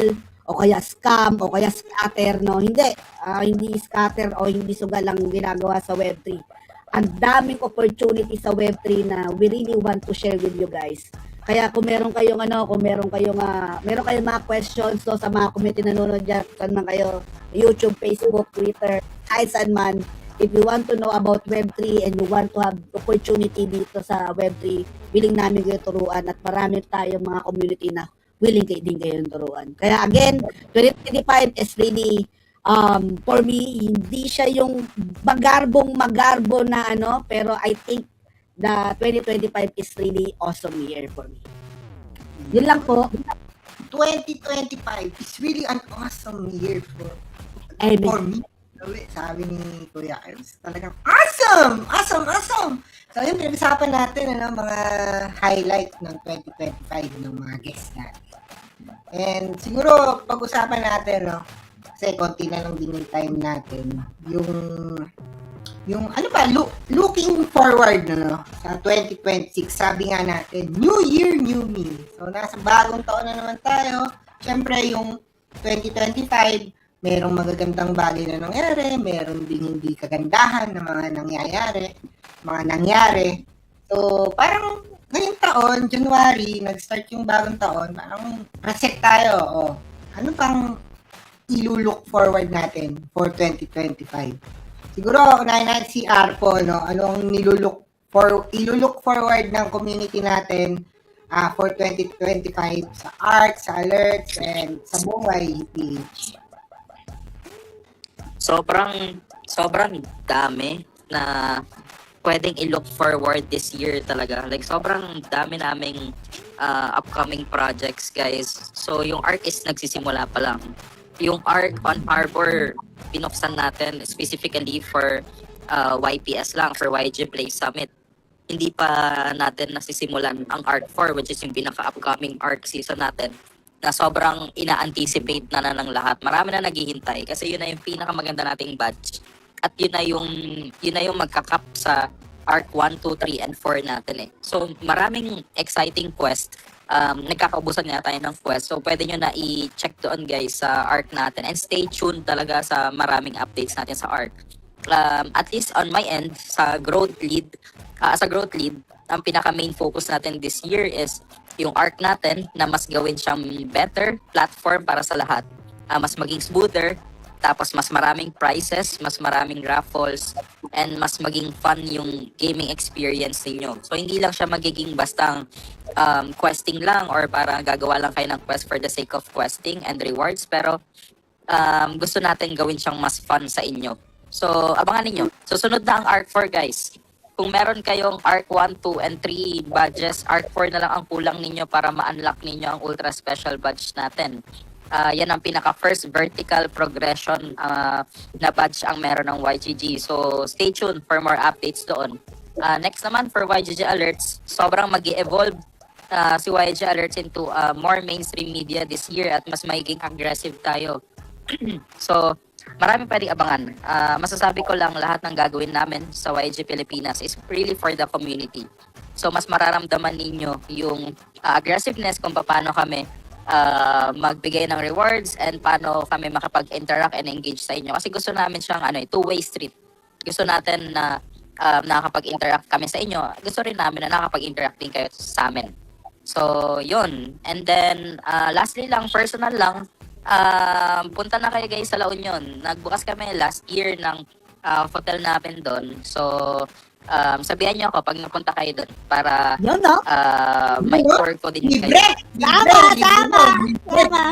o kaya scam o kaya scatter, no? Hindi scatter o hindi sugal ang ginagawa sa Web3. Ang daming opportunity sa Web3 na we really want to share with you guys. Kaya kung meron kayong mga questions sa mga community na nanonood dyan, saan man kayo, YouTube, Facebook, Twitter, kahit saan man, if you want to know about Web3 and you want to have opportunity dito sa Web3, willing namin kayo turuan, at marami tayong mga community na willing din kayo turuan. Kaya again, 2025 is really, for me, hindi siya yung magarbo na pero I think the 2025 is really awesome year for me. Yun lang po. 2025 is really an awesome year for me. Sabi ni Kuya Ernst, talagang awesome! So yun, pinag-usapan natin mga highlight ng 2025 ng mga guests natin. And siguro pag-usapan natin, kasi konti na lang din yung time natin, yung looking forward sa 2026. Sabi nga natin, New Year, New Me. So nasa bagong taon na naman tayo. Siyempre yung 2025, merong magagandang bagay na nangyari, meron din hindi kagandahan na mga nangyari. So, parang ngayong taon, January, nag-start yung bagong taon, parang reset tayo. Ano pang ilulook forward natin for 2025? Siguro, unahin natin si Arpo, anong ilulook forward ng community natin for 2025 sa art, sa alerts, and sa buong YPH. Sobrang dami na pwedeng i-look forward this year talaga. Like, sobrang dami naming upcoming projects, guys. So, yung ARC is nagsisimula pa lang. Yung ARC on Harbor, pinuksan natin specifically for YPS lang, for YG Play Summit. Hindi pa natin nasisimulan ang ARC 4, which is yung pinaka-upcoming ARC season natin, na sobrang ina-anticipate na ng lahat. Marami na naghihintay kasi yun na yung pinakamaganda nating batch. At yun na yung magkakap sa ARC 1, 2, 3, and 4 natin . So, maraming exciting quest. Nagkakaubusan nga tayo ng quest. So, pwede nyo na i-check doon, guys, sa ARC natin. And stay tuned talaga sa maraming updates natin sa ARC. At least on my end, sa growth lead, ang pinaka-main focus natin this year is yung ARC natin na mas gawin siyang better platform para sa lahat. Mas maging smoother, tapos mas maraming prizes, mas maraming raffles, and mas maging fun yung gaming experience ninyo. So, hindi lang siya magiging bastang questing lang or para gagawa lang kayo ng quest for the sake of questing and rewards, pero gusto natin gawin siyang mas fun sa inyo. So, abangan ninyo. Susunod na ang ARC 4, guys. Kung meron kayong ARC 1, 2, and 3 badges, ARC 4 na lang ang kulang ninyo para ma-unlock ninyo ang ultra special badge natin. Yan ang pinaka-first vertical progression na badge ang meron ng YGG. So, stay tuned for more updates doon. Next naman for YGG Alerts, sobrang mag-i-evolve si YGG Alerts into more mainstream media this year at mas magiging aggressive tayo. So, marami pwedeng abangan. Masasabi ko lang, lahat ng gagawin namin sa YG Pilipinas is really for the community. So, mas mararamdaman ninyo yung aggressiveness kung paano kami magbigay ng rewards and paano kami makapag-interact and engage sa inyo. Kasi gusto namin siyang two-way street. Gusto natin na nakakapag-interact kami sa inyo. Gusto rin namin na nakakapag-interact din kayo sa amin. So, yun. And then, lastly lang, personal lang, punta na kayo guys sa La Union. Nagbukas kami last year ng hotel namin doon. So, sabihan niyo ako pag napunta kayo doon para Yun, no? may tour ko din kayo. Libre! Tama.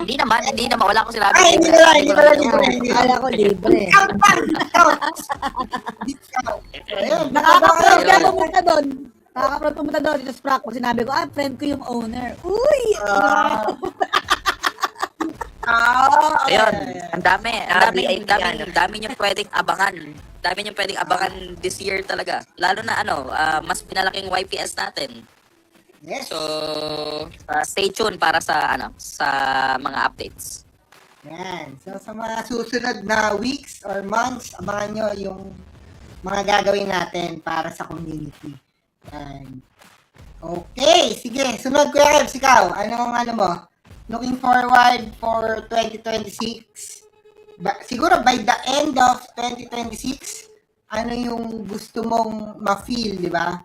Hindi naman. Wala akong sinabi. Ay, hindi ko lang libre. Kala ko libre. Discount pa! Discount! Ayun, Nakaka-proud ka nakaka- pumunta doon. Nakaka-proud pumunta doon. Dito sa Sprack. Pag sinabi ko, friend ko yung owner. Uy! Ayun, ang VIP dami nyo pwedeng abangan. Dami nyo pwedeng abangan this year talaga. Lalo na mas pinalaking YPS natin. Yes. So, stay tuned para sa mga updates. Yan. So, sa mga susunod na weeks or months, abangan nyo yung mga gagawin natin para sa community. Yan. Okay, sige. Sunod, Kuya Kebs, ikaw. Anong mo? Looking forward for 2026? Siguro by the end of 2026, ano yung gusto mong ma-feel, di ba?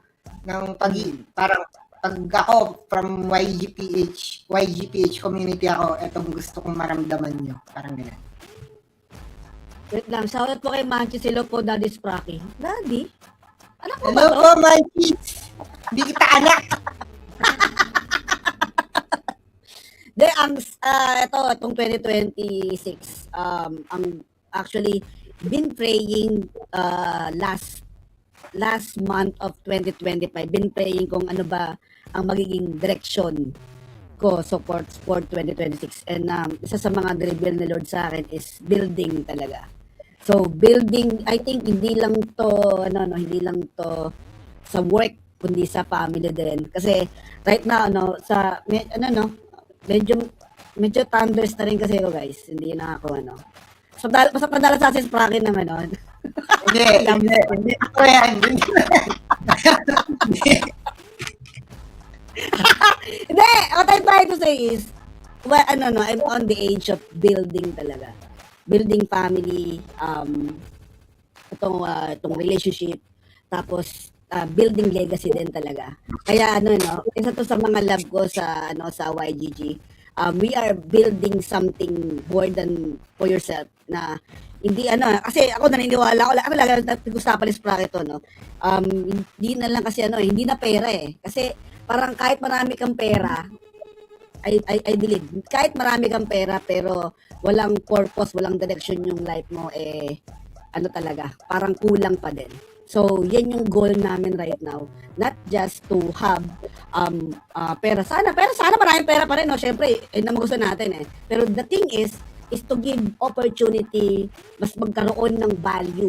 Parang pag ako from YGPH community ako, etong gusto kong maramdaman nyo. Parang ganyan. Wait lang. Shoutout po kay Manchis. Hello po, Daddy Spracky. Daddy? Anak mo ba Hello to? po, Manchis! Hindi kita anak! Itong 2026, ang actually been praying last month of 2025, been praying kung ano ba ang magiging direction ko for 2026. And isa sa mga drivel ni Lord sa akin is building talaga. So building, I think hindi lang to sa work kundi sa family din. Kasi right now medyo thunders na rin kasi ako, guys. Hindi na ako Basta padala sa akin Spracky naman Hindi. Ako yan. Hindi! What I'm trying to say is, I'm on the age of building talaga. Building family, itong relationship, tapos building legacy din talaga. Kaya isa to sa mga love ko sa YGG. We are building something more than for yourself na hindi kasi ako naniniwala ako lagi nag-usapan ni Spracky to hindi na lang kasi hindi na pera kasi parang kahit marami kang pera I believe kahit marami kang pera pero walang purpose, walang direction yung life mo talaga parang kulang pa din. So, yan yung goal namin right now. Not just to have pera. Sana maraming pera pa rin. Siyempre, naman gusto natin Pero the thing is to give opportunity, mas magkaroon ng value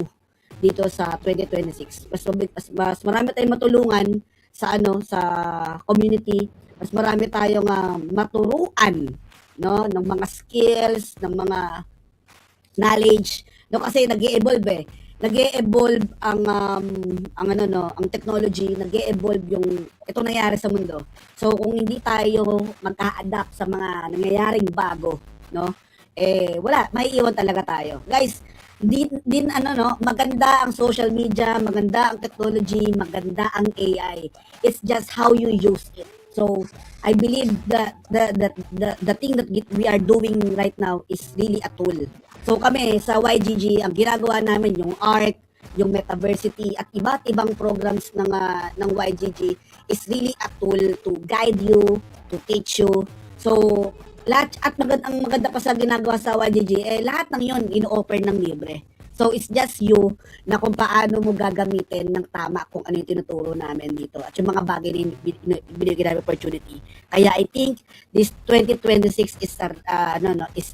dito sa 2026. Mas marami tayong matulungan sa community. Mas marami tayong maturuan ng mga skills, ng mga knowledge. Kasi nag-e-evolve nag-e-evolve ang technology, nag-e-evolve itong nangyayari sa mundo. So kung hindi tayo mag-a-adapt sa mga nangyayaring bago, wala, maiiwan talaga tayo. Guys, maganda ang social media, maganda ang technology, maganda ang AI. It's just how you use it. So I believe that the thing that we are doing right now is really a tool. So kami sa YGG, ang ginagawa namin yung ARC, yung Metaversity at iba't ibang programs ng YGG is really a tool to guide you, to teach you. So lahat ang maganda pa sa ginagawa sa YGG, lahat ng yon ino-offer ng libre. So it's just you na kung paano mo gagamitin ng tama kung ano yung tinuturo namin dito at yung mga bagay na binigyan namin opportunity. Kaya I think this 2026 is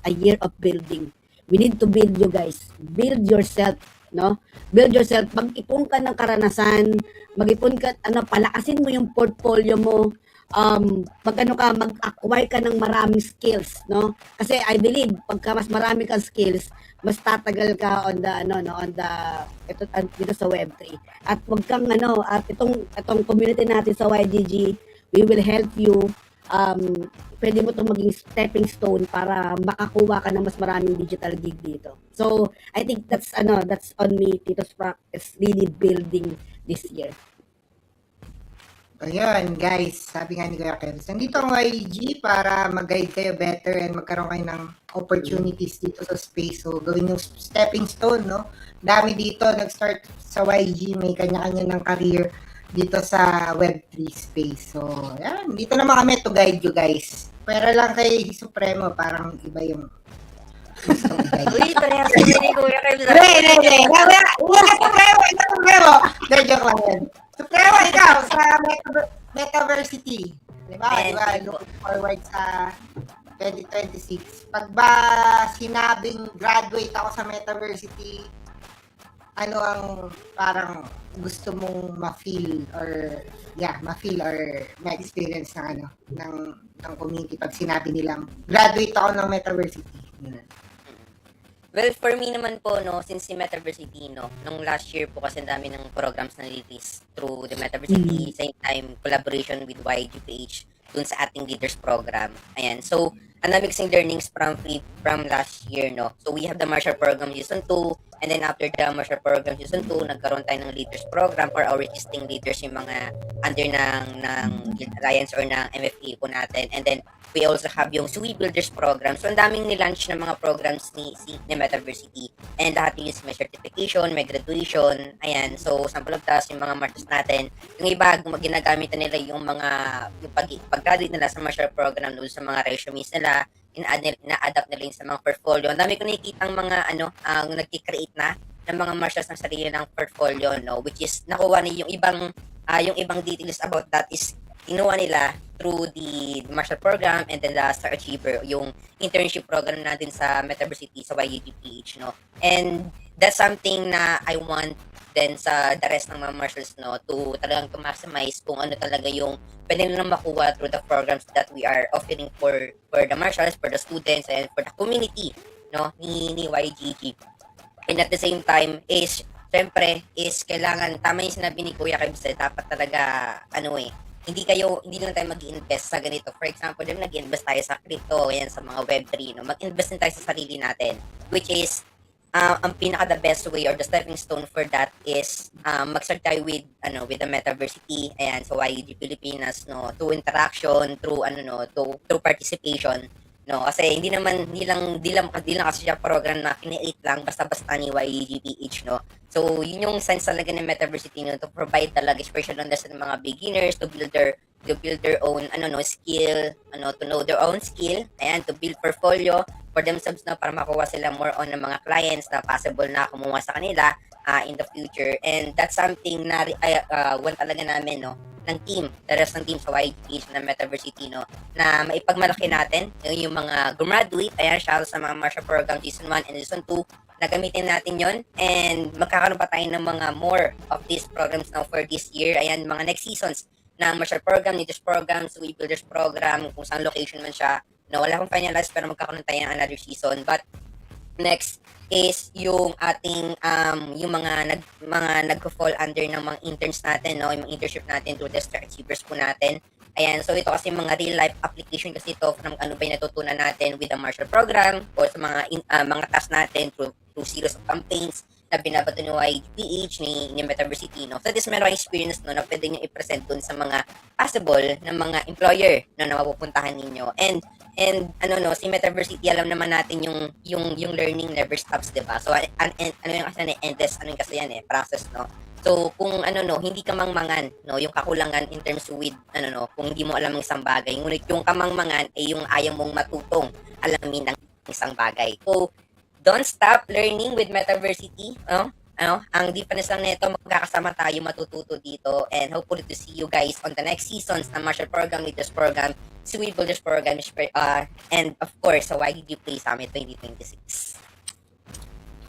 a year of building. We need to build you guys. Build yourself, Build yourself. Mag-ipon ka ng karanasan, mag-ipon ka, palakasin mo yung portfolio mo. Mag-acquire ka ng maraming skills, Kasi I believe pagka mas marami kang skills, mas tatagal ka dito sa Web3. At wag kang at itong community natin sa YGG, we will help you. Pwede mo itong maging stepping stone para makakuha ka ng mas maraming digital gig dito. So, I think that's on me, Tito Sprack, is really building this year. Ayun, guys, sabi nga ni Kuya Kevs, nandito ang YG para mag-guide kayo better and magkaroon kayo ng opportunities dito sa space. So, gawin yung stepping stone, no? Dami dito, nag-start sa YG, may kanya-kanya ng career dito sa Web3 space. So, yan, dito naman kami to guide you guys. Pero lang kay Supremo, parang iba yung gustong guide. Uy, parehas kami ni Kuya Kevs. Hindi. Supremo. Hindi, joke lang yan. Supremo, ikaw, sa Metaversity. Diba? Looking forward sa 2026. Pag ba sinabing graduate ako sa Metaversity, ano ang parang gusto mong ma-feel or ma-experience ng ng community pag sinabi nilang graduate ako ng Metaversity? Well, for me naman po, no, since si Metaversity, no, nung last year po kasi ang dami ng programs na release through the Metaversity, same time, collaboration with YGPH dun sa ating leaders program. Ayan. So, ang mixing learnings from last year, no. So, we have the Marshall Program Season 2, and then after the Marshall Program Season 2, nagkaroon tayo ng leaders program for our existing leaders, yung mga under ng Guild Alliance or ng MFA po natin. And then, we also have yung SUI Builders program. So, ang daming nilaunch ng mga programs ni Metaversity. And lahat yung may certification, may graduation. Ayan. So, sample of task, yung mga marshals natin. Yung iba, ginagamit na nila yung mga, yung pag-graduate nila sa marshal program doon sa mga resumes nila, ina-adapt nila yun sa mga portfolio. Ang dami ko nakikitang mga, nag-create na ng mga marshals ng sarili ng portfolio, no? Which is, nakuha na yung ibang details about that is kinuha nila through the Marshall Program and then the Star Achiever, yung internship program natin sa Metaversity, sa YGPH, no? And that's something na I want then sa the rest ng mga marshals, no, to talagang to maximize kung ano talaga yung pwede nilang makuha through the programs that we are offering for the marshals, for the students, and for the community, no, ni YGG. And at the same time is, syempre, is kailangan, tama yung sinabi ni Kuya Kebs, dapat talaga, hindi lang tayo mag-invest sa ganito. For example, nag-invest tayo sa crypto, yan, sa mga Web3, no? Mag-invest din tayo sa sarili natin, which is, ang pinaka the best way or the stepping stone for that is mag-start tayo with the Metaversity, ayan, so YG Pilipinas, no, through interaction, through through participation, no, kasi hindi lang kasi siya program na kine-create lang basta-basta ni YGPH, no. So yun yung sense talaga ng Metaversity, no, to provide talaga special understanding ng mga beginners to build their own skill, to know their own skill, and to build portfolio for themselves, na para makuha sila more on ng mga clients na possible na kumuha sa kanila in the future. And that's something na want talaga namin, no, ng team, the rest ng team sa YGPH na Metaversity, no, na maipagmalaki natin yung mga graduate, ayan, shout sa mga Marshall Program Season 1 and Season 2, na gamitin natin yon, and magkakaroon pa tayo ng mga more of these programs now for this year, ayan, mga next seasons ng Marshall Program, Leaders Program, SUI Builders Program, kung saan location man siya, no, wala akong finalize pero magkakaroon tayo ng another season. But next is yung ating yung mga nagko-fall under ng mga interns natin, no, yung mga internship natin through the Star Achievers po natin. Ayan, so ito kasi mga real life application kasi ito from ano ba yung natutunan natin with the Marshall Program or sa mga tasks natin through series of campaigns na binabato ni YGPH, ni Metaversity, no. So this meron experience, no, na pwede nyo i-present dun sa mga possible na mga employer, no, na mapupuntahan ninyo. And si Metaversity, alam naman natin yung learning never stops, diba? So yung kasi endless, kasi yan process, no. So kung hindi ka mangmangan, no, yung kakulangan in terms with kung hindi mo alam ng isang bagay, ngunit yung kamangmangan ay yung ayaw mong matutong alamin ng isang bagay. So don't stop learning with Metaversity, no? Ang difference lang nito, magkakasama tayo matututo dito, and hopefully to see you guys on the next seasons ng Marshall Program, Leaders Program, SUI Builders Program, and of course sa YGG Play Summit 2026.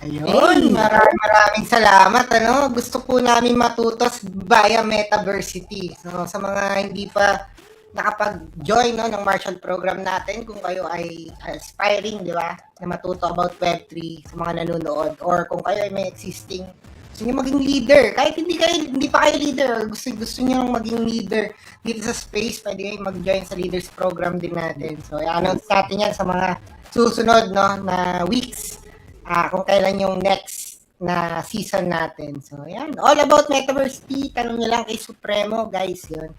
Ayun, maraming salamat. Gusto po namin matutos via Metaversity. So, sa mga hindi pa nakapag-join, no, ng Marshall Program natin, kung kayo ay aspiring, di ba, na matuto about Web3 sa mga nanonood, or kung kayo ay may existing, gusto nyo maging leader, kahit hindi pa kayo leader, gusto nyo maging leader dito sa space, pwede kayo mag-join sa Leaders Program din natin. So, i-announce natin yan sa mga susunod, no, na weeks, kung kailan yung next na season natin. So, yan. All about Metaverse P. Tanong nyo lang kay Supremo, guys. Yun.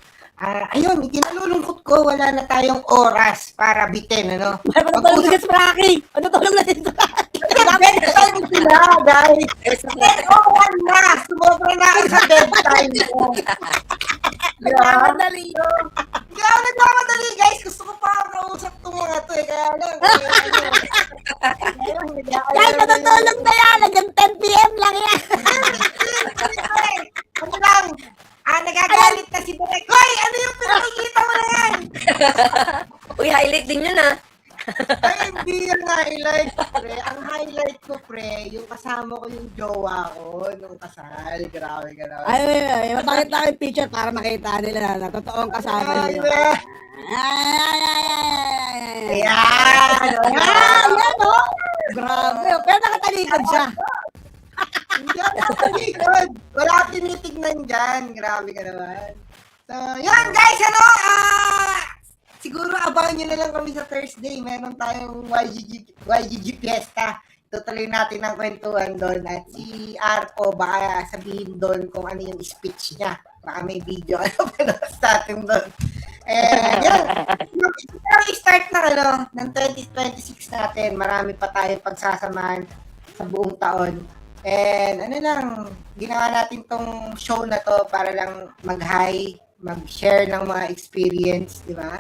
Ayun, ikinalulungkot ko, wala na tayong oras para bitin, ano? Patutulog na si Rocky! Patutulog na si Rocky! Bedtime sila, guys! Bedtime na! Sumobra na ako sa bedtime ko. Nagmamadali. Hindi ako nagmamadali, guys. Gusto ko pa ako kausap itong mga to, eh. Kaya lang. Guys, patutulog na yan! Hanggang 10 p.m. lang yan! Ano lang? Nagagalit na si Derek. Hoy! Ano yung pinakikita mo na yan? Uy, highlight din yun, Ay, hindi yung highlight, pre. Ang highlight ko, pre, yung kasama ko yung jowa ko nung kasal. Grabe, grabe. Ay, mapakita ko yung picture para makita nila na totoong kasama Ay, nila. pre. Ay. Ayan! Yan, oh! Grabe. Pero nakatalikod siya. Hindi ako nakaligod. Wala akong tinitignan dyan. Grabe ka naman. So, yun guys, siguro abangan nyo na lang kami sa Thursday. Meron tayong YGG Fiesta. Tutuloy natin ang kwentuhan doon. At si Arpo, baka sabihin doon kung ano yung speech niya. Baka may video natin doon. Yan. I-start na ng 2026 natin. Marami pa tayong pagsasamahan sa buong taon. And ginawa natin tong show na to para lang mag-hi, mag-share ng mga experience, di ba?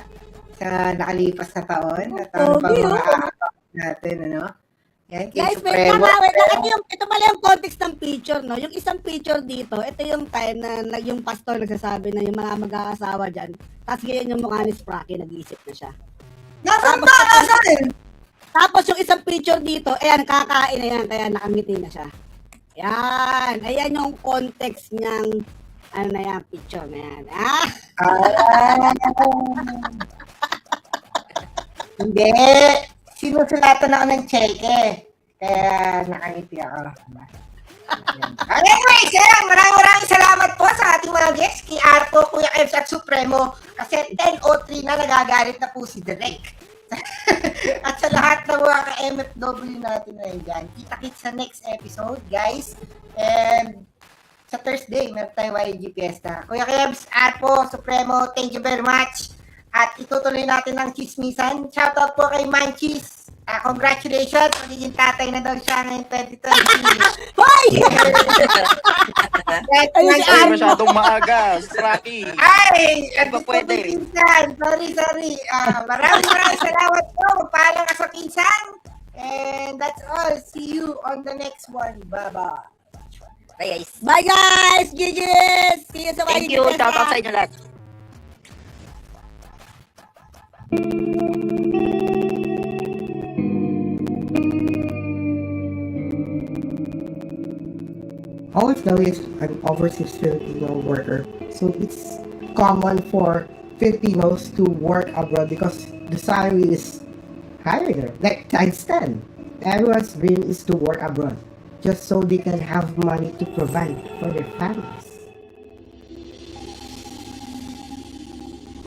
Sa nakalipas na taon at ang mga natin, Yan, kay Guys, wait Supremo. lang, wait lang. Ito pala yung context ng picture, no? Yung isang picture dito, ito yung time na yung pastor nagsasabi na yung mga mag-aasawa dyan. Tapos ganyan yung mukha ni Sprocky, nag-iisip na siya. Nasaan? Tapos yung isang picture dito, ayan, kakain na yan, kaya nakangiti na siya. Yan, ayan yung context niyang, picture na yan. Hindi. Sinusulatan ako ng cheque. Kaya nakangiti ako. Anyways, maraming salamat po sa ating mga guests, kay Arto, Kuya Evs at Supremo. Kasi 10:03 na nagagalit na po si Derek. At sa lahat ng mga ka-MFW natin na dyan, kita-kits sa next episode, guys. And sa Thursday, meron tayong YG Fiesta. Kuya Kebs, Arpo, Supremo, thank you very much. At itutuloy natin ang chismisan. Shoutout po kay Manchis. Congratulations, magiging tatay na daw siya ngayong 2020. Hoy! Ay, masyadong maaga, Rocky. Ay! Hindi pa pwede. Sorry. Maraming salamat po. Magpaalam ka sa pinsan. And that's all. See you on the next one. Bye-bye. Bye, guys. Bye guys! GG's! See you sa Thank you. Shoutout sa inyo lahat. OFW is an overseas Filipino worker, so it's common for Filipinos to work abroad because the salary is higher there, like times 10. Everyone's dream is to work abroad, just so they can have money to provide for their families.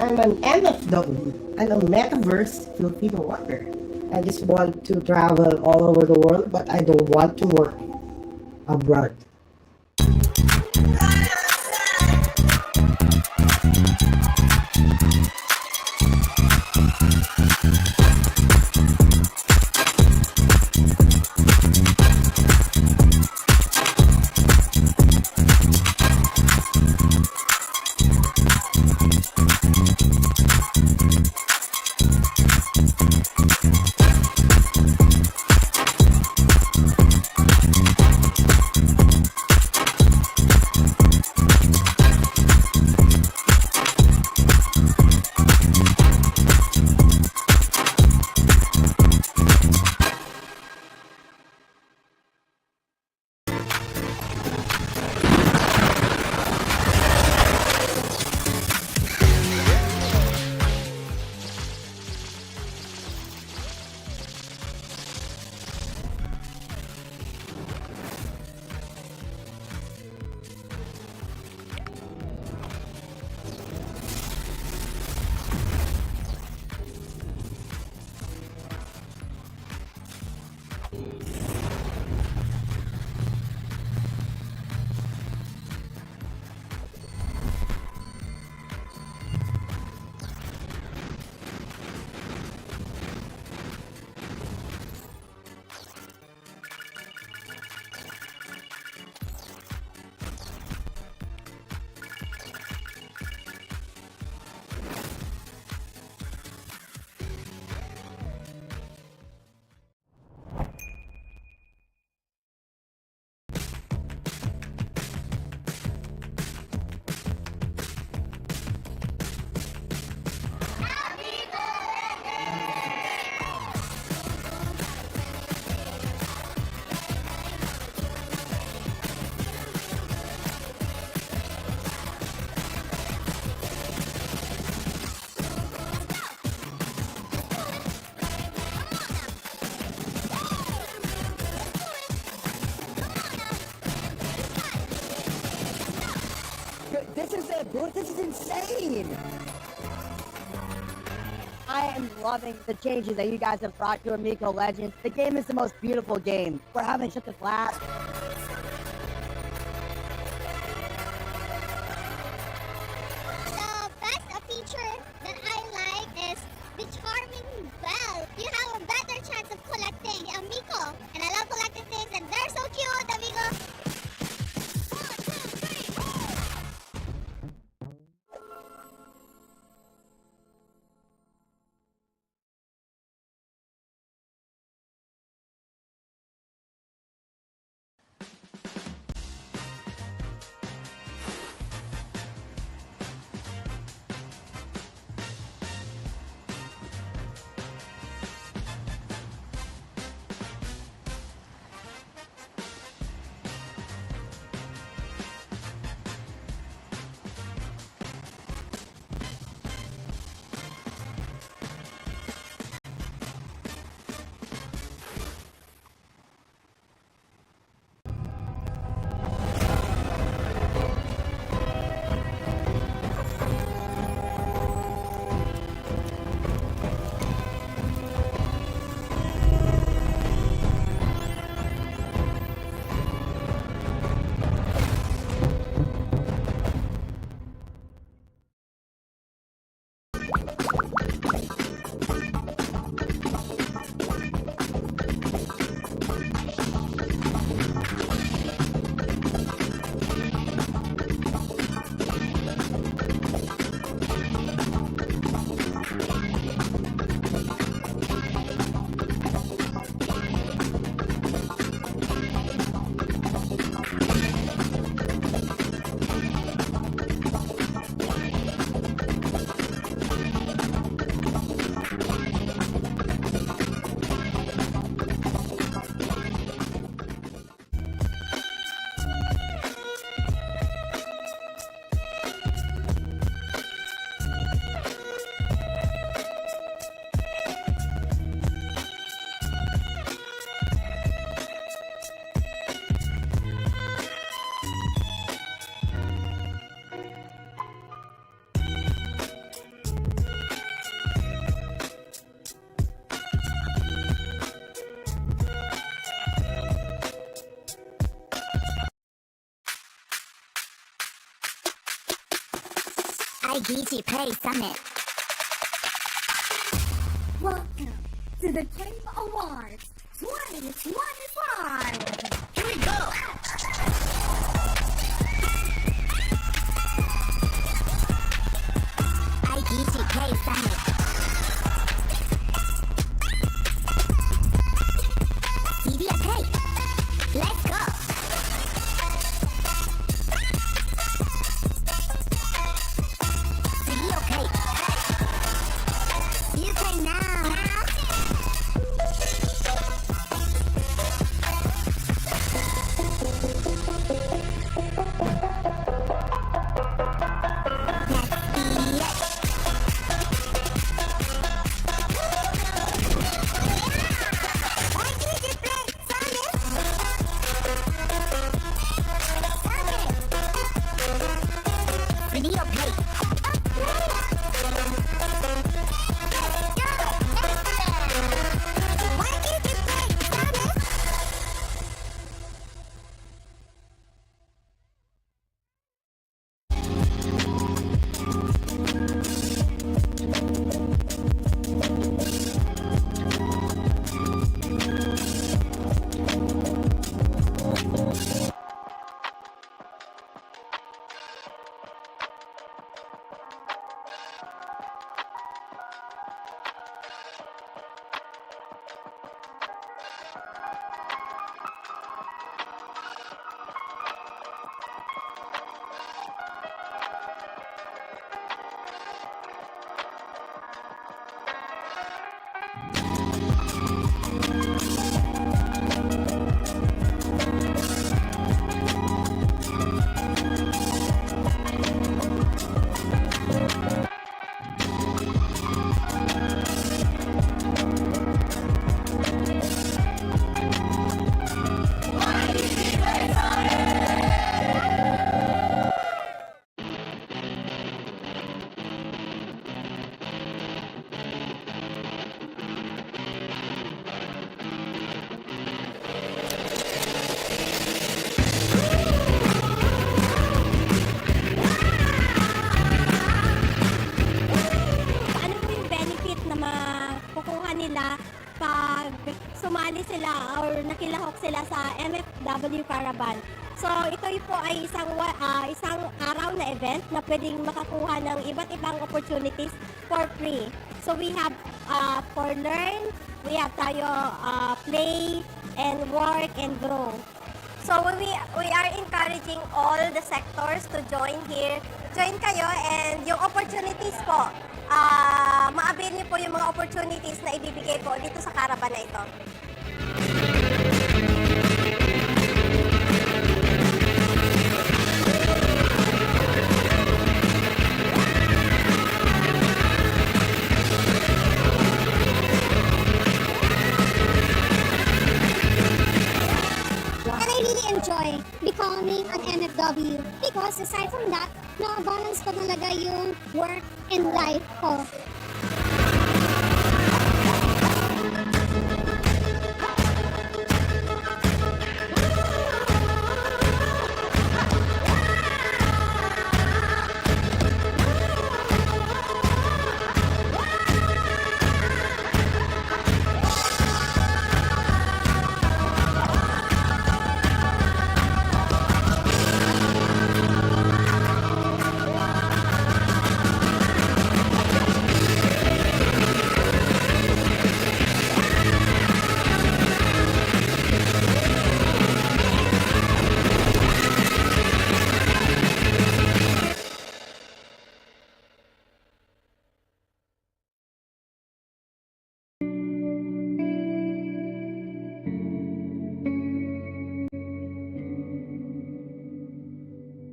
I'm an MFW, and a Metaverse Filipino worker. I just want to travel all over the world, but I don't want to work abroad. This is it, dude. This is insane. I am loving the changes that you guys have brought to Amico Legends. The game is the most beautiful game. We're having such a blast. The best feature that I like is the charming bell. You have a better chance of collecting the Amico. And I love collecting things and they're so cute, amigo. IGT Play Summit. Welcome to the Game Awards 2025. Here we go! IGT Play Summit. Media Play. Let's go! Video Play. You play now. MFW Caravan. So ito po ay isang araw na event na pwedeng makakuha ng iba't ibang opportunities for free. So we have for learn, we have tayo play and work and grow. So we are encouraging all the sectors to join here. Join kayo and yung opportunities po, ma-avail niyo po yung mga opportunities na ibibigay po dito sa caravan na ito. And I really enjoy becoming an MFW because aside from that, na-balance ko talaga yung work and life ko.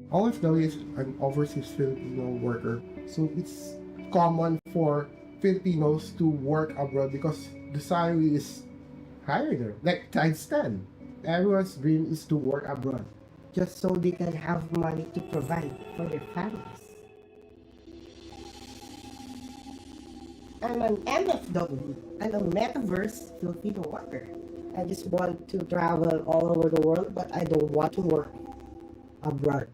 OFW is an overseas Filipino worker, so it's common for Filipinos to work abroad because the salary is higher there, like times 10. Everyone's dream is to work abroad, just so they can have money to provide for their families. I'm an MFW, and a Metaverse Filipino worker. I just want to travel all over the world, but I don't want to work abroad.